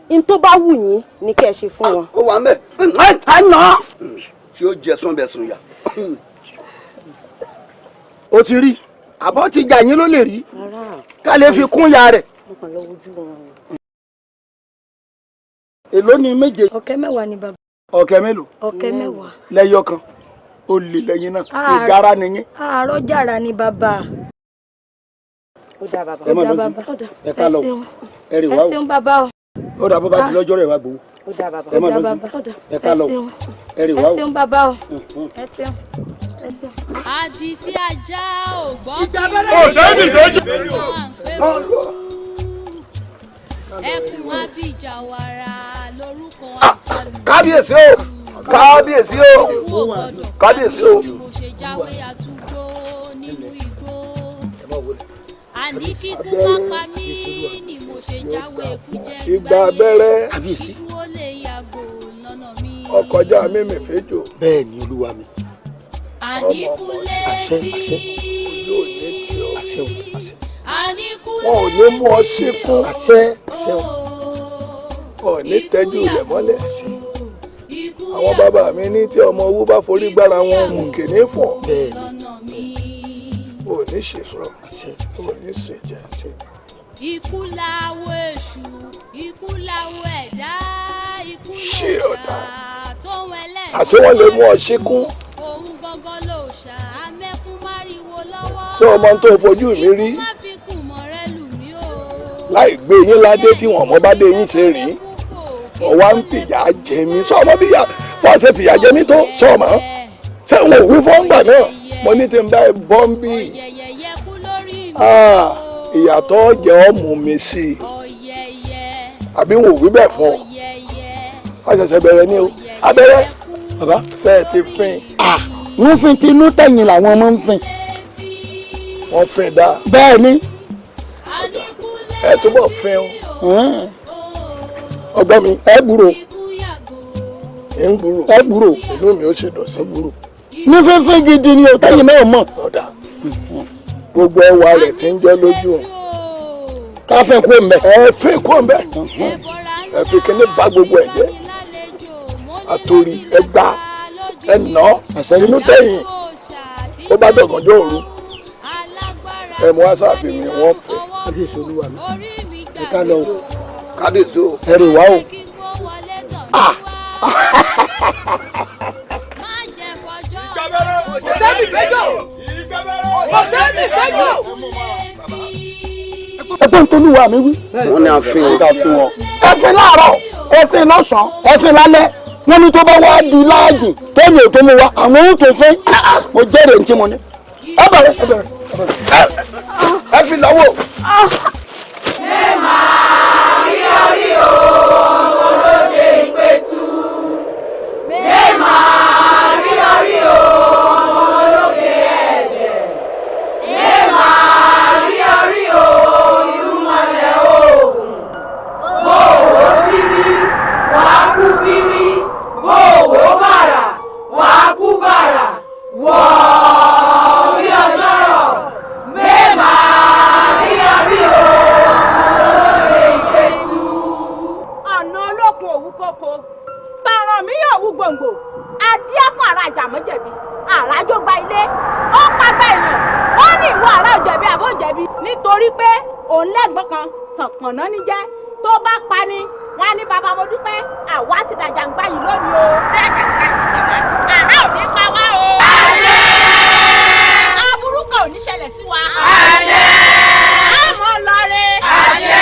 n tó bá wù yín ni kẹ́ ẹ ṣe fún wọn. ó wà mẹ́ ẹ̀ ta nà tí ó jẹ sọ́nbẹ̀sùn yà. o ti rí àbọ̀ ti jà yín ló lè rí ká lè fi kún ya rẹ̀. èló ni méje. ọ̀kẹ́ mẹ́wàá ni bàbá. ọ̀kẹ́ mélòó. ọ̀kẹ́ mẹ́wàá. lẹ́yọ kan ó lè lẹ́yìn náà ìgárá nìyẹn. àárọ̀ jàrá ni bàbá. ó dá bàbá. ẹ má lọ sí ẹ ká lọ ẹ rè wá o. ẹ ṣeun bàbá o. ó dà bó bá di lọ́jọ́ rẹ̀ wá gbowó. ó dá bàbá. ẹ má lọ sí ẹ ká lọ ẹ rè wá o. ẹ ṣeun bàbá o. ẹ ṣeun. Adití ajá ò gbọ́ ẹkùn abíjàwara lórúkọ àjálù. kábíyèsí o kábíyèsí o kábíyèsí o. mo ṣe jáwé àtúgbò nínú igbó àní kíkú má pa mí ni mo ṣe jáwé kújẹ́ ìgbà abẹ́rẹ́ kíkú ó lè yàgò lọ́nà mi. ọkọjá mímì fẹjọ. bẹ́ẹ̀ ni olúwa mi. àníkúlé tí wọn ò ní mú ọ síkún wọn ò ní tẹ́jú ilẹ̀ mọ́lẹ̀ àwọn bàbá mi ní tí ọmọ owó bá forí gbára wọn mú kìíní fọ̀ ò ní ṣèṣọ ò ní ṣèjẹ. ikú làwọ̀ èṣù ikú làwọ̀ ẹ̀dá ikú lòṣà tó wẹlẹ̀. àṣé wọn lè mú ọ síkún. òun gangan lòṣà amẹ́kún máriwo lọ́wọ́. ṣé ọmọ tó fojú mi rí láì gbé yín ládé tí wọn mọ bá dé yín ṣe rí ọwá ń fìyà jẹ mí sọmọ bí wọn ṣe fìyà jẹ mí tó sọmọ ṣé wọn ò wí fọ́ngbà náà mo ní tí n bá bọ́ ń bí ìyàtọ̀ jẹ́ ọmọ mi sí i àbí wọn ò wí bẹ́ẹ̀ fún ọ wọn ṣẹ̀ṣẹ̀ bẹ̀rẹ̀ ní o abẹ́rẹ́ bàbá ṣe é ti fín. wọ́n fin tinú tẹ̀yìn làwọn ọmọ ń fin. wọ́n fín dáa. bẹ́ẹ̀ ni. ẹ túbọ̀ fín o. ọgbọ́n mi ẹ gbúrò. ń gbúrò. ẹ gbúrò. inú mi ó ṣe dùn sí gbúrò. ní fífín gidi ni o tẹ̀yìn náà mọ̀. ọ̀dà gbogbo ẹwà rẹ̀ ti ń jẹ́ lójú o. ká fín kó mbẹ. ẹ fín kó mbẹ. ẹ fi kíní bá gbogbo ẹ jẹ́. àtòrí ẹgbà ẹnà inú tẹ̀yìn ó bá dọ̀gànjọ́ òru ẹ mú wáṣà fi mi wọ́n fẹ́. kábíyèsí olúwa mi ẹ ká lọ kábíyèsí o ẹ rè wá o. ọ̀sẹ́mi fẹ́jọ́ ọ̀sẹ́mi fẹ́jọ́. ẹgbẹ́ ntolúwa mi wí. wọ́n ní àfihàn ká fún wọn. ẹfin láàárọ̀ ẹfin lọ́sàn-án ẹfin lálẹ́ wọ́n ní tó bá wá di láàjì kéèmì ò tó mú wa àwọn ohun tó fẹ́ mo jẹ́rìí ntí mo ní. ẹ bẹ̀rẹ̀ ẹ bẹ̀rẹ̀ ẹ fi lọ́wọ́. ẹ máa rí orí o olóde ìpẹ́tù ẹ máa rí orí o olóde ẹ̀jẹ̀ ẹ máa rí orí o ìrúmọlẹ̀ oògùn bó wò bírí wàá kú bírí bó wò bàrà wàá kú bàrà wọ́ọ́ rí ọjọ́ rọ̀ mẹ́ẹ̀mà rí orí o olóde ìpẹ́tù. ọ̀nà olókun òwú kókó tọrọ mi yóò wú gbòǹgbò adíẹ fún ara àjàmọ́jẹ̀bi àràjò gba ilé ó pàgbà èèyàn ó ní ìwọ àrà òjẹ̀bi àbójẹ̀bi nítorí pé òun lẹ́gbọ́n kan sànpọ̀nná níjẹ́ tó bá pa ni wọn á ní bàbá mo dúpẹ́ àwa ti dàjàǹgbá yìí lónìí o dàjàǹgbá yìí àrà ò ní pa wá o. àṣẹ. aburú kan ò ní ṣẹlẹ̀ sí wa. àṣẹ. àmọ́ lọ́rẹ́. àṣẹ.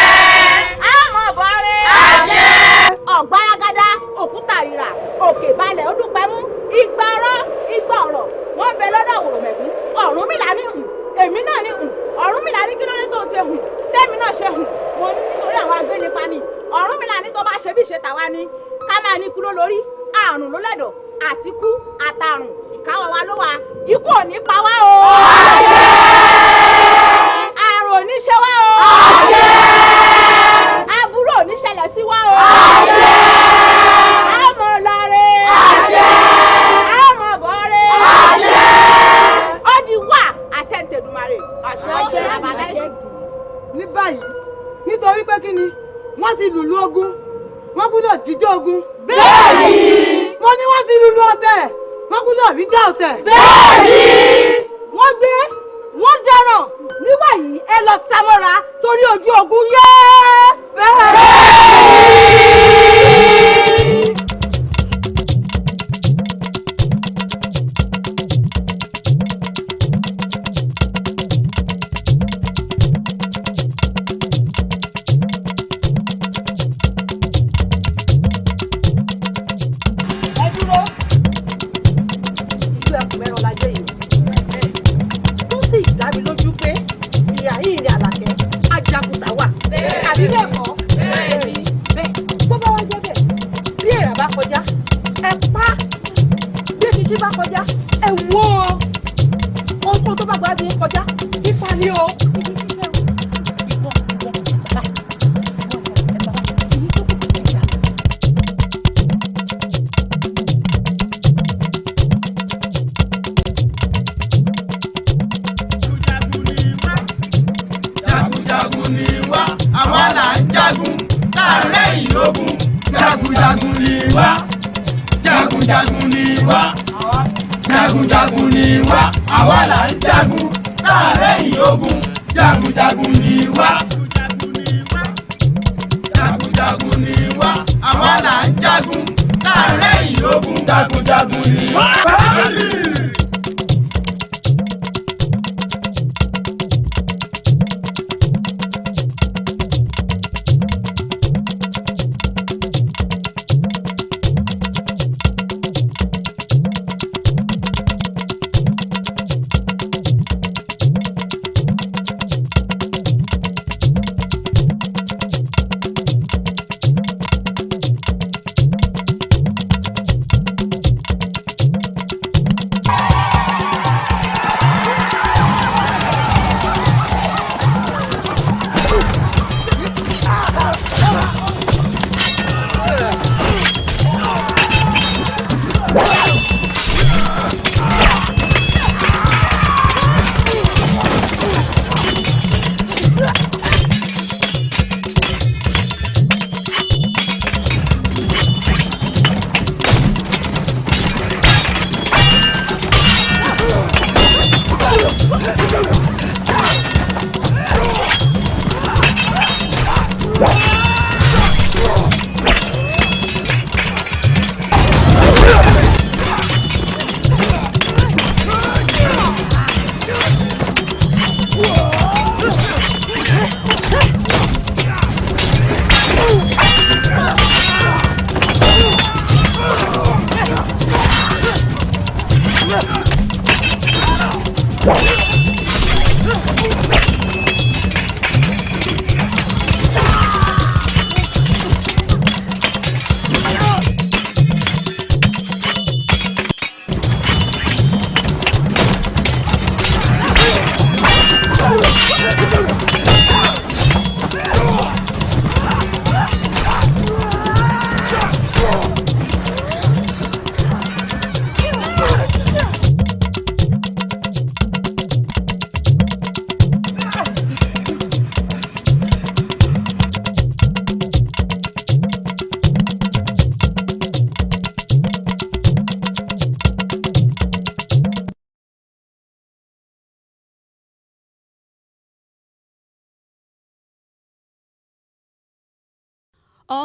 àmọ́ bọ́rẹ́. àṣẹ. ọ̀gbáragádá òkúta rírà òkè balẹ̀ ó dúpẹ́ mú igba ọ̀rọ̀ igba ọ̀rọ̀ wọ́n bẹ lọ́dọ̀ Òròmẹ̀kún Ọ̀rúnmìlà ní hùn èmi náà ní hùn Ọ̀rúnmìlà ní kí ló dé tó ṣe hùn tẹ́mi náà ṣe hùn mo ní nítorí àwọn agbénipa ni Ọ̀rúnmìlà ní tó bá ṣe bí ìṣe tàwa ni ká máa ní ikú ló lórí àrùn ló lẹ́dọ̀ àtikú àtàrùn ìkáwọ́ wa ló wà ikú ò ní pa wá o. àrùn ò ní ṣe wá o. aburú ò ní ṣẹlẹ̀ sí wá o. àmọ́ lọ́rẹ́. àmọ́ bọ́rẹ́. ó di wá àṣẹ ń tẹ̀dùmarè. àṣẹ àbálẹ́. ní báyìí nítorí pé kí ni wọ́n sì lùlù ogun wọ́n gbúdọ̀ jíjọ́ ogun. bẹ́ẹ̀ni. wọ́n ní wọ́n sì lùlù ọ̀tẹ̀ wọ́n gbúdọ̀ jíjọ́ ọ̀tẹ̀. bẹ́ẹ̀ni. wọ́n gbé wọ́n dáràn níwà yìí ẹ lọ tamọ́ra torí ojú ogun yé.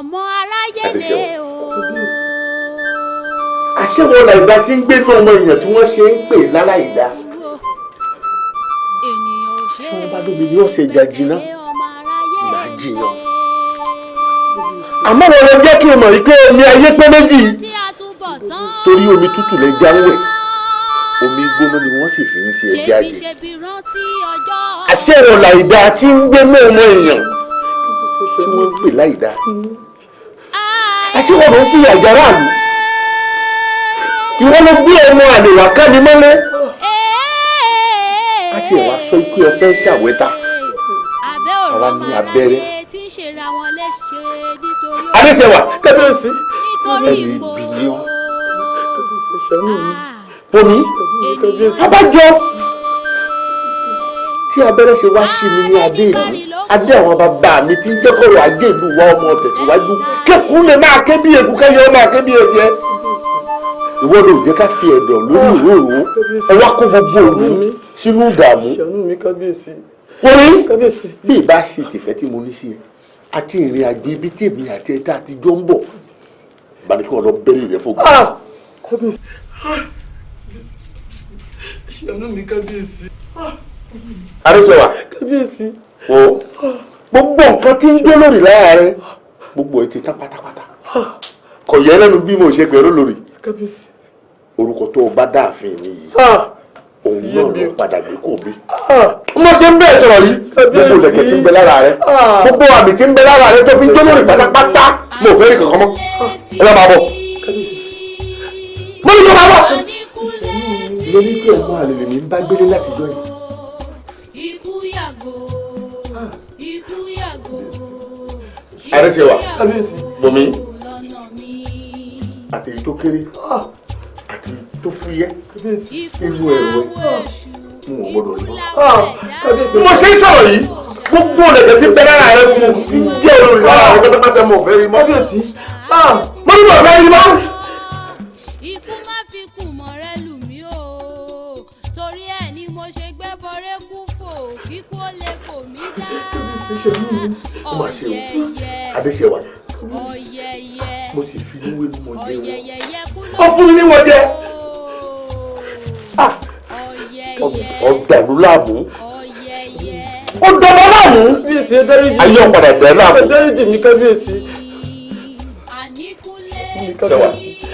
ọmọ aráyé lè o. àṣẹwọ làìgbà tí ń gbé ní ọmọ èèyàn tí wọ́n ṣe ń pè láláìdá tí wọ́n bá lómi ní ọ̀sẹ̀ ìjà jìnnà máa jiyàn. àmọ́ wọn lọ jẹ́ kí n mọ̀ wípé omi ayé pé méjì torí omi tútù lè já ń wẹ̀ omi gbóná ni wọ́n sì fi ń ṣe ẹja jẹ. àṣẹwọ làìdá tí ń gbé ní ọmọ èèyàn tí wọ́n ń pè láìdá àṣìwọ̀n ló ń fi àjàrà àlù ìwọ ló gbé ọmọ àlè wá ká mi mọ́lẹ̀ àti ẹ̀ wá sọ pé ẹ fẹ́ ṣàwẹ́ta àwa ní abẹ́rẹ́ adéṣẹ́wà kábíyèsí ẹ̀yìn bìlíọ̀n omi abájọ tí abẹ́rẹ́ ṣe wá sí mi ní adé ìlú adé àwọn bàbá mi tí ń jẹ́ kọ̀rọ̀ ajé ìlú wa ọmọ tẹ̀síwájú kékun lè máa ké bí eku kẹ́yẹ máa ké bí ẹyẹ ìwọ ló jẹ́ ká fi ẹ̀dọ̀ lórí ìróró ẹ wá kó gbogbo òru sínú ìdààmú orí bí ìbá ṣe tìfẹ́ tí mo ní sí ẹ àti ìrìn àjò ibi tí èmi àti ẹ̀ta àtijọ́ ń bọ̀ ìbánikí wọn lọ bẹ́rẹ̀ rẹ fún mi. ṣàánú mi kábíyèsí. Adéṣẹ́wà kábíyèsí. o gbogbo nǹkan tí ń dé lórí lára rẹ gbogbo ẹ ti tán pátápátá kò yẹ lẹ́nu bí mo ṣe gbèrò lórí kábíyèsí. orúkọ tó o bá dáàfin mi yìí òun náà ló padà gbé kò bí. mo ṣe ń bẹ́ẹ̀ sọ̀rọ̀ yìí gbogbo ìlẹ̀kẹ̀ tí ń bẹ lára rẹ gbogbo àmì tí ń bẹ lára rẹ tó fi ń dé lórí pátápátá mo fẹ́ rí kankan mọ́ ẹ lọ́ máa bọ̀ mo ní kó máa bọ̀ lórí pé ọmọ àlè lèmi ń bá gbélé látijọ́ yìí. Adéṣẹ́wà bomi àti èyí tó kéré àti tó fúyẹ́ inú ẹ̀rọ n ò gbọdọ̀ rí mọ́. mo ṣe ń sọ̀rọ̀ yìí gbogbo ọ̀dẹ̀dẹ̀ tí bẹ́ẹ̀ lára rẹ fún ti jẹ́ olórí lára rẹ pátápátá mo fẹ́ rí mọ́. mo ní mo fẹ́ rí mọ́. ikú má fi kù mọ́rẹ́ lù mí o torí ẹ̀ ni mo ṣe gbé bọ́rẹ́ kú fò kíkú ó lè fò mí dá. Adéṣẹ́wà ọ̀yẹ̀yẹ̀ mo sì fi níwé ní mo jẹ ó fún mi ní mo jẹ ọ̀dàlú láàmú ó dọ̀bọ̀ láàmú ayé ọ̀padà dẹ̀ láàmú. dáríjì mi kábíyèsí.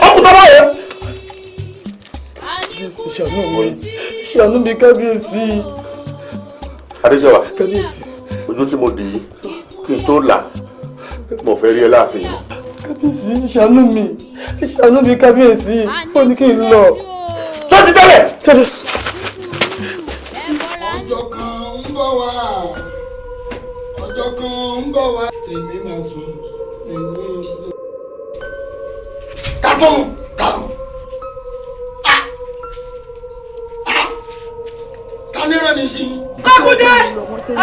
ọkùnrin tó báyẹn. ṣàánú mi kábíyèsí. Adéṣẹ́wà ojú tí mo dì í kí n tó là mo fẹ́ rí ẹ láàfin yìí. kábíyèsí ṣàánú mi kábíyèsí ó ní kí n lọ. tó ti tẹ́lẹ̀. ọjọ́ kan ń bọ̀ wá ọjọ́ kan ń bọ̀ wá èmi máa sùn èmi. kátọ́nù kánú kánírọ̀ ní sí. Kọ́kúndé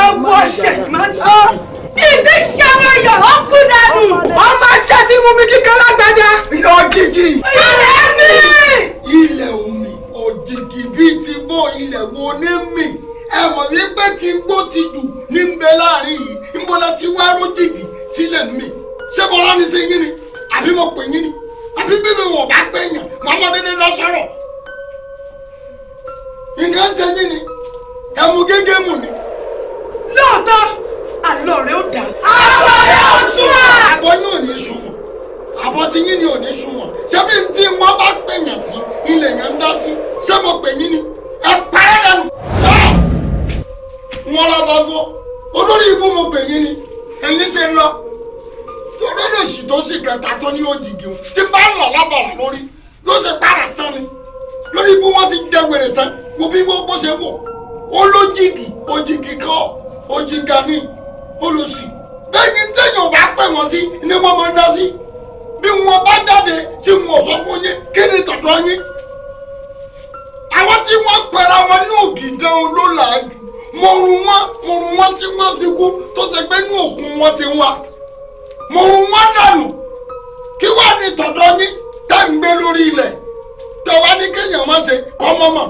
ẹ̀wọ̀ ọ̀sẹ̀ máa ń tọ́. Ìdí ìṣẹ́wọ̀ ẹ̀yọ̀ ọ̀kùn dànù. Ọmọ ṣẹ́ ti mú mi kíkan lágbàdá. Yọ gígì. Ilẹ̀ mi. Ilẹ̀ omi òjìgì bíi ti bó ilẹ̀ wo ní mì. Ẹ mọ̀ wípé tí gbó ti jù ní ń bẹ láàrin yìí. Ń bọ́ la ti wá rójìgì tílẹ̀ mì. Ṣé bọ́lá ní sí yín ni? Àbí mo pè yín ni? Àbí bíbí wọn bá pè yàn? Màmá dédé lọ sọ̀rọ̀. Nǹkan ń ṣe yín ni? Ẹmu gégé mu ni. Lóòótọ́, àlọ́ rẹ̀ ó dà. Àbọ̀ rẹ̀ ó sunwọ̀n. Àbọ̀ yín ò ní sunwọ̀n. Àbọ̀ tí yín ni ò ní sunwọ̀n. Ṣé bí n tí wọ́n bá pèèyàn sí ilẹ̀ yẹn ń dá sí? Ṣé mo pè yín ni? Ẹ parẹ́ dànù. Wọ́n lọ bá fọ́. Olórí ibú mo pè yín ni. Ẹ̀yin ṣe lọ. Tọ́lọ́ lè ṣì tó sì kẹta tó ní òdìgí o. Tí bá ń lọ lábàrà lórí, yóò ṣe para tán ni. Lórí ibú wọn ti jẹ wèrè tán. Wo bí wọ́n bó ṣe wọ̀. Olójìgì òjìgì kan òjìgà ni olùsì bẹ́ẹ̀ni téèyàn bá pè wọ́n sí ni wọ́n máa ń dá sí bí wọ́n bá jáde tí wọ́n sọ fún yín kí ni tọ̀dọ̀ yín àwọn tí wọ́n pẹ̀ra wọn ní ògìdán olólàájú mọ̀rùn wọn tí wọ́n fi kú tó ṣe pé ní òkun wọn ti wá mọ̀rùn wọn dànù kí wá ní tọ̀dọ̀ yín tá ń gbé lórí ilẹ̀ tọ́wá ní kéèyàn má ṣe kọ́ mọ́mọ́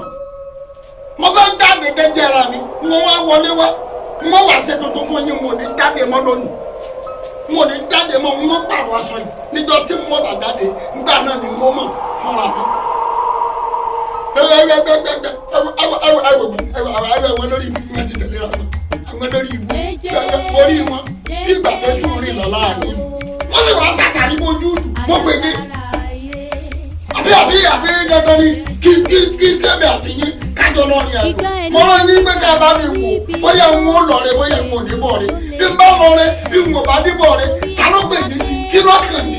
mo fẹ́ jáde jẹ́jẹ́ ara mi mo wá wọlé wá mo wá ṣe tuntun fún yín mo ní jáde mọ́ lónìí mo ní jáde mọ́ mo pààrọ̀ aṣọ yìí níjọ́ tí mo bá jáde nígbà náà ni mo mọ̀ fúnra mi. ẹwọ lórí ibi wọn ti tẹ̀lé ra wọn àwọn lórí ibu orí wọn bí ìgbà tó sùn rìn lọ láàrin wọn sì wá sàkàrí bójú mo pè ní àbí dandan ni kí kẹ́mi àti yín kájọ lọ ní àgbò mo rán yín pé ká bá mi wò bóyá n ó lọ rẹ bóyá n ò ní bọ̀ rẹ bí n bá lọ rẹ bí n ò bá ní bọ̀ rẹ ká ló pè ní sí kí lọ́kàn ní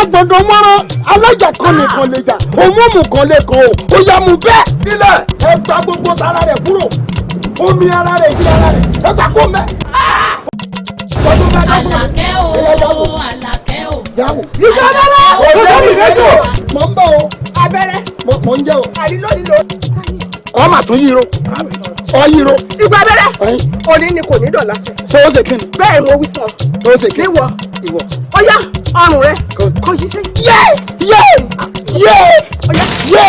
agbọ̀dọ̀ mọ́rán alájà kan nìkan lè jà òmùmù kan lè kàn ó yá mu bẹ́ẹ̀ nílẹ̀ ẹ gba gbogbo sára rẹ̀ kúrò omi ara rẹ̀ ìdí ara rẹ̀ ẹ gbà kó mẹ́. Àlàkẹ́ o Àlàkẹ́ o. ìgbà rárá olórí rédíò mò ń bọ̀ o abẹ́rẹ́ mò ń jẹ́ o. àrílónìí ló. ọ mà tún yíro ọ yíro. ìgbà abẹ́rẹ́ òní ni kò ní dọ̀la sẹ́. ṣé ó ṣe kí ni. bẹ́ẹ̀ mo wí fún ọ. ó ṣe kí ni. níwọ ìwọ. ó yá ọrùn rẹ kò yí sí. yé yé yé yé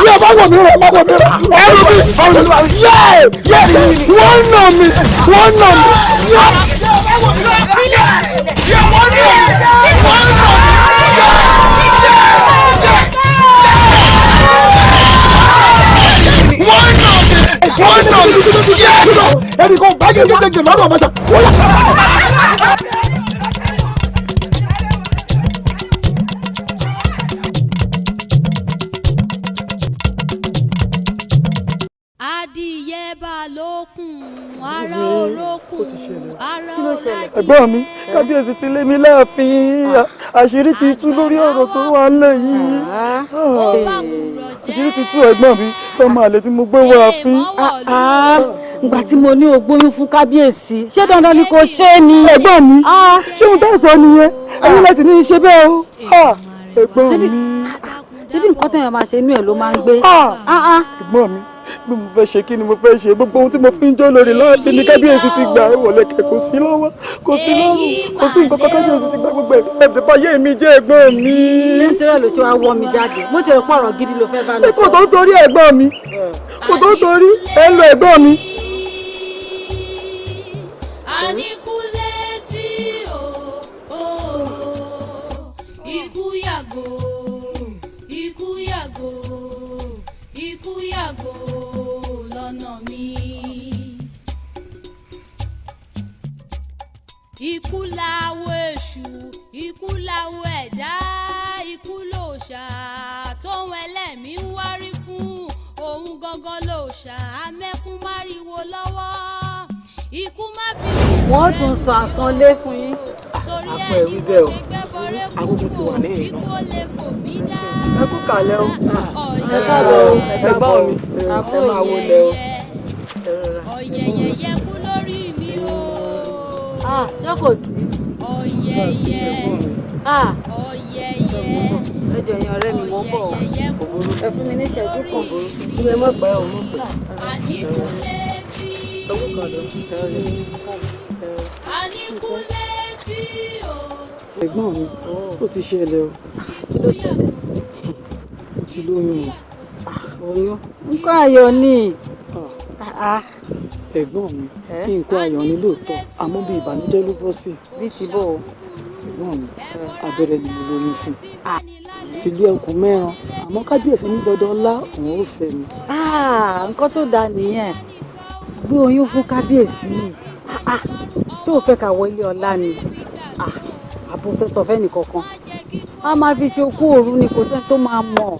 yé má wò mí rẹ má wò mí rẹ ọrùn mi ọrùn mi yé yé wọ́n nà mí wọ́n nà mí yé. ẹnì kan báyìí kékeré lọ́rùn ọmọdé wọ́n yà. Adìyẹ balókun ara orókùn ara ọ̀làjì. ẹ̀gbọ́n mi kábíyèsí ti lé mi láàfin àṣírí ti tú lórí ọ̀rọ̀ tó wà nílẹ̀ yìí àṣírí ti tú ẹ̀gbọ́n mi ọmọ àlè tí mo gbé wọ àfin. ìgbà tí mo ní o gbóyún fún kábíyèsí ṣé dandan ni kò ṣe é ni. ẹ̀gbọ́n mi ṣé ohun tó ń sọ nìyẹn ẹ̀yin lẹ́sìn ní í ṣe bẹ́ẹ̀ o ẹ̀gbọ́n mi. ṣé bí nǹkan tẹ̀yàn máa ṣe inú ẹ̀ ló máa ń gbé. ẹ̀gbọ́n mi bí mo fẹ́ ṣe kí ni mo fẹ́ ṣe gbogbo ohun tí mo fi ń jó lórí láàfin ní kábíyèsí ti gbà wọlé kẹ kò sí lọ́wọ́ kò sí lọ́rùn kò sí nǹkan kan kábíyèsí ti gbà gbogbo ẹ̀bẹ̀ báyé mi jẹ́ ẹ̀gbọ́n mi. ṣé ń ṣe ló ṣe wá wọ́ mi jáde mo ti rò pọ̀ ọ̀rọ̀ gidi ló fẹ́ bá mi sọ. kò tó ń torí ẹ̀gbọ́n mi kò tó ń torí ẹ ń lo ẹ̀gbọ́n mi. Àníkúlé tí o ikú yàgò ikú yàgò ikú yàgò lọ́nà mi. Ikú láwo èṣù ikú láwo ẹ̀dá ikú lòòṣà tóun ẹlẹ́mìí ń wárí fún òun gangan lòòṣà amẹ́kún máriwo lọ́wọ́ ikú má fi. wọ́n tún sọ àsanlé fún yín. torí àpò ẹ̀ ẹ̀rí ní bẹ́ẹ̀ mo o ṣe gbẹ́bọrẹ́ agogo ti wà fún lẹ́yìn ikú ó lè fò mí dá. ẹ kú kàlẹ́ o ẹ káàbọ̀ o ẹ̀gbọ́n mi ẹ máa wọlé o. ọ̀yẹ̀yẹ̀ kú lórí mi o. ṣé kò sí. ọ̀yẹ̀yẹ̀ ọ̀yẹ̀yẹ̀. ẹjọ yẹn ọ̀rẹ́ mi mò ń bọ̀ ẹ fún mi ní ìṣẹ́jú kan ìwé mọ̀ pẹ́ o mọ̀ pẹ́. Àníkúlé tí o. ẹ̀gbọ́n mi ó ti ṣẹlẹ̀ o. kí ló ṣẹlẹ̀. mo ti lóyún o. oyún nǹkan ayọ̀ ni. ẹ̀gbọ́n mi nǹkan ayọ̀ ni lóòótọ́ àmọ́ bí ìbànújẹ́ ló bọ́ sí. bí ti bò ó. ẹ̀gbọ́n mi abẹ́rẹ́ ni mo lóyún fún ti lé ẹkùn mẹ́ran àmọ́ kábíyèsí ní dandan ńlá òun ò fẹ́ mi. nǹkan tó dáa nìyẹn gbé oyún fún kábíyèsí tí ò fẹ́ ká wọ ilé ọlá ni àbò fẹ́ sọ fẹ́ nìkankan a máa fi ṣe okú òru ni kò sẹ́ni tó máa mọ̀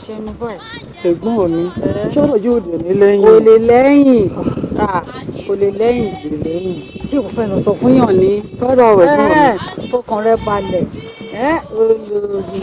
ṣẹnu báyìí. ẹ̀gbọ́n mi ṣọ́rọ̀ yóò dẹ̀ ní lẹ́yìn. kò lè lẹ́yìn kò lè lẹ́yìn ṣé kò fẹ́ lọ sọ fún yàn ní. fẹ́ràn ẹ̀gbọ́n mi. fọkàn rẹ balẹ̀ olórí.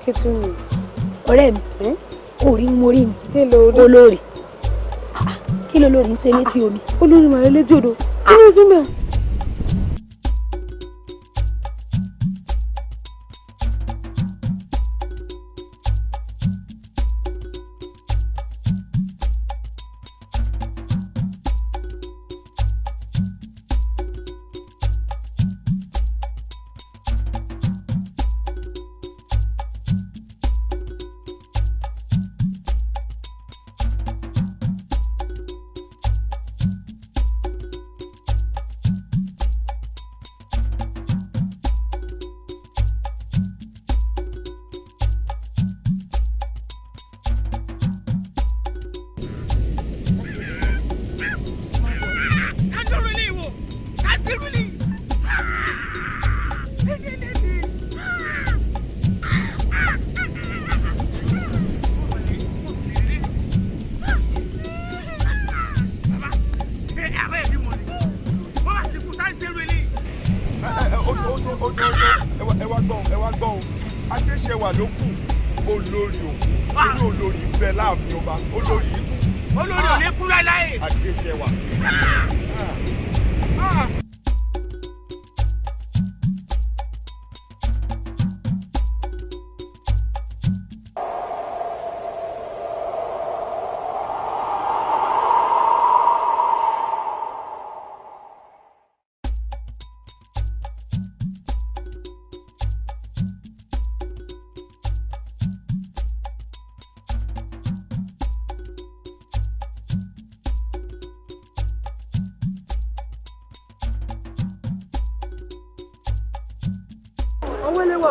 kí tún ní ọ̀rẹ́ mi orí mo rí mi olórí kí ló lórí ń ṣe létí omi. olórí màá létí odò kí ló sí mẹ́. Adéṣẹwà ló kù olórí òkú ní olórí ìfẹ́ láàfin ọba olórí ikú. Olórí ò ní kú láéláé. Adéṣẹwà.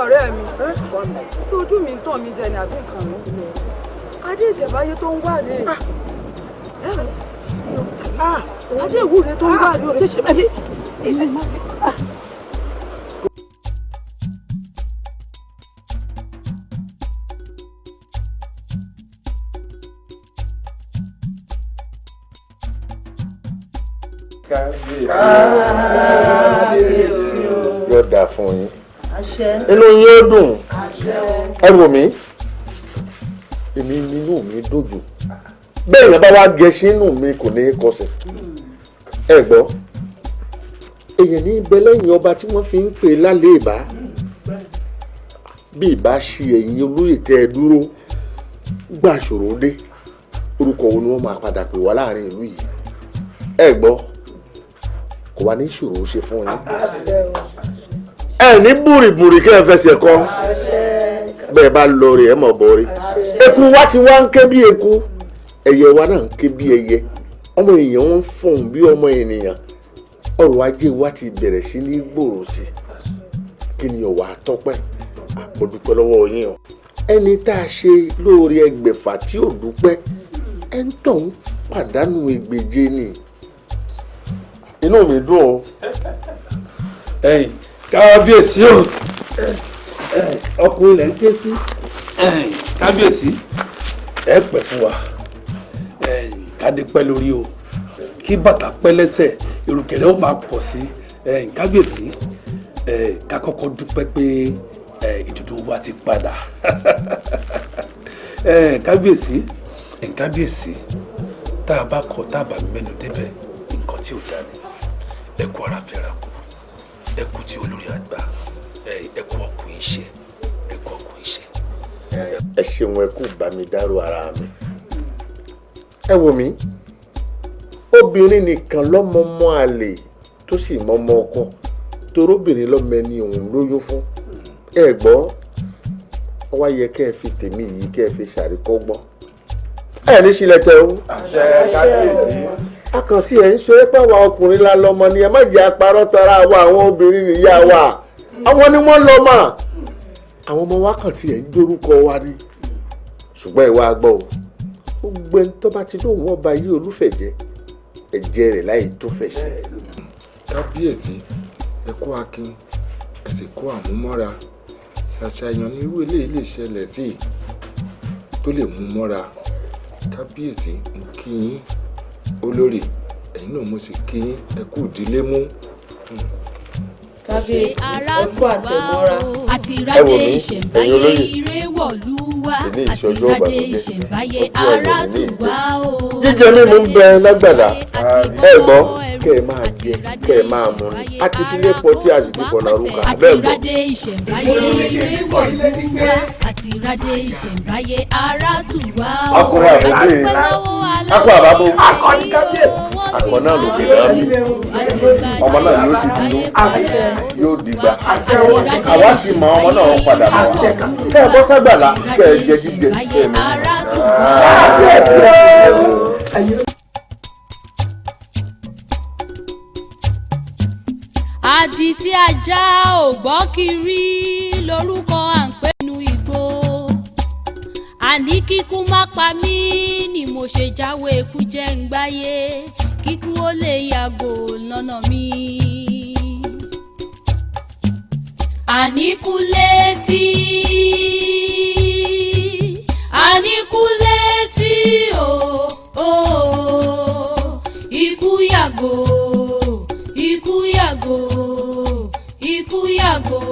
ọ̀rẹ́ mi tó ojú mi ń tàn mí jẹ ní àbí nǹkan mi adé ìṣẹ̀báyé tó ń wá rè adé ìwúre tó ń wá rè ó ṣe bẹ́ẹ̀ yóò dáa fún yín inú yín ó dùn ẹ wò mí èmi nínú mi dòjò bẹ́ẹ̀ yẹn bá wá gẹṣin inú mi kò ní í kọsẹ̀ ẹ gbọ́ èèyàn ní ibẹ̀ lẹ́yìn ọba tí wọ́n fi ń pè lálẹ́ ìbá bí ìbá ṣe ẹ̀yìn olóyè tẹ́ ẹ dúró gbà ṣòro dé orúkọ wo ni wọ́n máa padà pè wá láàrin ìlú yìí ẹ gbọ́ kò wá ní ìṣòro ṣe fún yín ẹ ní búrìbúrì kẹ́ ẹ fẹsẹ̀ kọ́ bẹ́ẹ̀ bá lọ rè ẹ mọ̀ bọ́ rí eku wa ti wá ń ké bí eku ẹyẹ wa náà ń ké bí ẹyẹ ọmọ èèyàn ń fọ̀n bí ọmọ ènìyàn ọrọ̀ ajé wa ti bẹ̀rẹ̀ sí ní gbòòrò sí kí ni ọ̀wà tọ́pẹ́ mo dúpẹ́ lọ́wọ́ yín o ẹni tá a ṣe lóore ẹgbẹ̀fà tí ò dúpẹ́ ẹ ń tọ̀ ń pàdánù ẹgbẹ̀je ni inú mi dùn o. ẹ̀yin kábíyèsí o ọkùnrin lẹ ń ké sí kábíyèsí ẹ pẹ́ fún wa kádé pẹ́ lórí o kí bàtà pẹ́ lẹ́sẹ̀ ìrùkẹ̀rẹ̀ ó máa pọ̀ sí kábíyèsí ká kọ́kọ́ dúpẹ́ pé ìdùnnú wa ti padà kábíyèsí tá a bá kọ̀ tá a bá mẹ́nu débẹ̀ nǹkan tí ò dá ni ẹ kú ara fẹ́ra kù ẹ kú tí olórí àgbà ẹ kú ọkùnrin iṣẹ́ ẹ kú ọkùnrin iṣẹ́. ẹ ṣeun ẹ kú bá mi dárò ara mi ẹ wò mí obìnrin nìkan lọ́mọọmọ àlè tó sì mọ́mọ́ ọkọ torobìnrin lọ́mọ ẹni òun lóyún fún ẹ gbọ́ ọ wá yẹ kẹ́ ẹ fi tèmi yìí kẹ́ ẹ fi ṣàríkọ́gbọ́n ẹ ní sílẹ̀ tẹ o. akàntí ẹ̀ ń sọ ẹ́ pàwọn ọkùnrin la lọ́mọ ni ẹ má jẹ́ apárọ́ tara wa àwọn obìnrin nìyá wa àwọn ni wọ́n lọ́mọ àwọn ọmọ wa kàn tí ẹ̀ ń dórúkọ wa ni ṣùgbọ́n ìwà àgbọ̀ o gbogbo ẹni tó bá ti lóun ọba yí olúfẹ̀jẹ́ ẹ̀jẹ̀ rẹ̀ láì tó fẹ̀ṣẹ̀. kábíyèsí ẹ kú akin ẹ sì kó àmúmọ́ra ṣàṣàyàn ní irú eléyìí lè ṣẹlẹ̀ sí i tó lè mú mọ́ra kábíyèsí mo kí yín olórí ẹ̀yin náà mo sì kí yín ẹ kú ìdílé mú. kábíyèsí ẹ kú àtẹ̀mọ́ra àti ìrádé ìṣẹ̀ǹbáyé ìrẹ́wọ̀lú wa àti ìrádé ìṣẹ̀ǹbáyé ara tù wá o. jíjẹ mímu ń bẹ lágbàlá ẹ gbọ́ kẹ́ ẹ máa jẹ kẹ́ ẹ máa mú ni a ti fi lé pọtí àsìkò bọ̀nà orúkọ àti abẹ́ gbọ́. ìrádé ìṣẹ̀ǹbáyé ìrẹ́wọ̀lú wa àti ìrádé ìṣẹ̀ǹbáyé ara tù wá o. ọkùnrin àbúgbé akọ àbábọ̀ akọni kábíyèsí akọ náà ló gbé náà bí ọmọ náà yóò sì dúró yóò dìgbà àwa sì mọ ọmọ náà wọn padà mọ wa kẹ́ ẹ bọ́ ságbàlá kẹ́ ẹ jẹ jíjẹ kẹ́ ẹ mú. àdìtí ajá ò gbọ́ kiri lórúkọ à ń pè nínú igbó àní kíkú má pa mí ni mo ṣe jáwé ikú jẹ́ ń gbáyé kíkú ó lè yàgò lọ́nà mi. àníkú létí o ikú yàgò ikú yàgò ikú yàgò.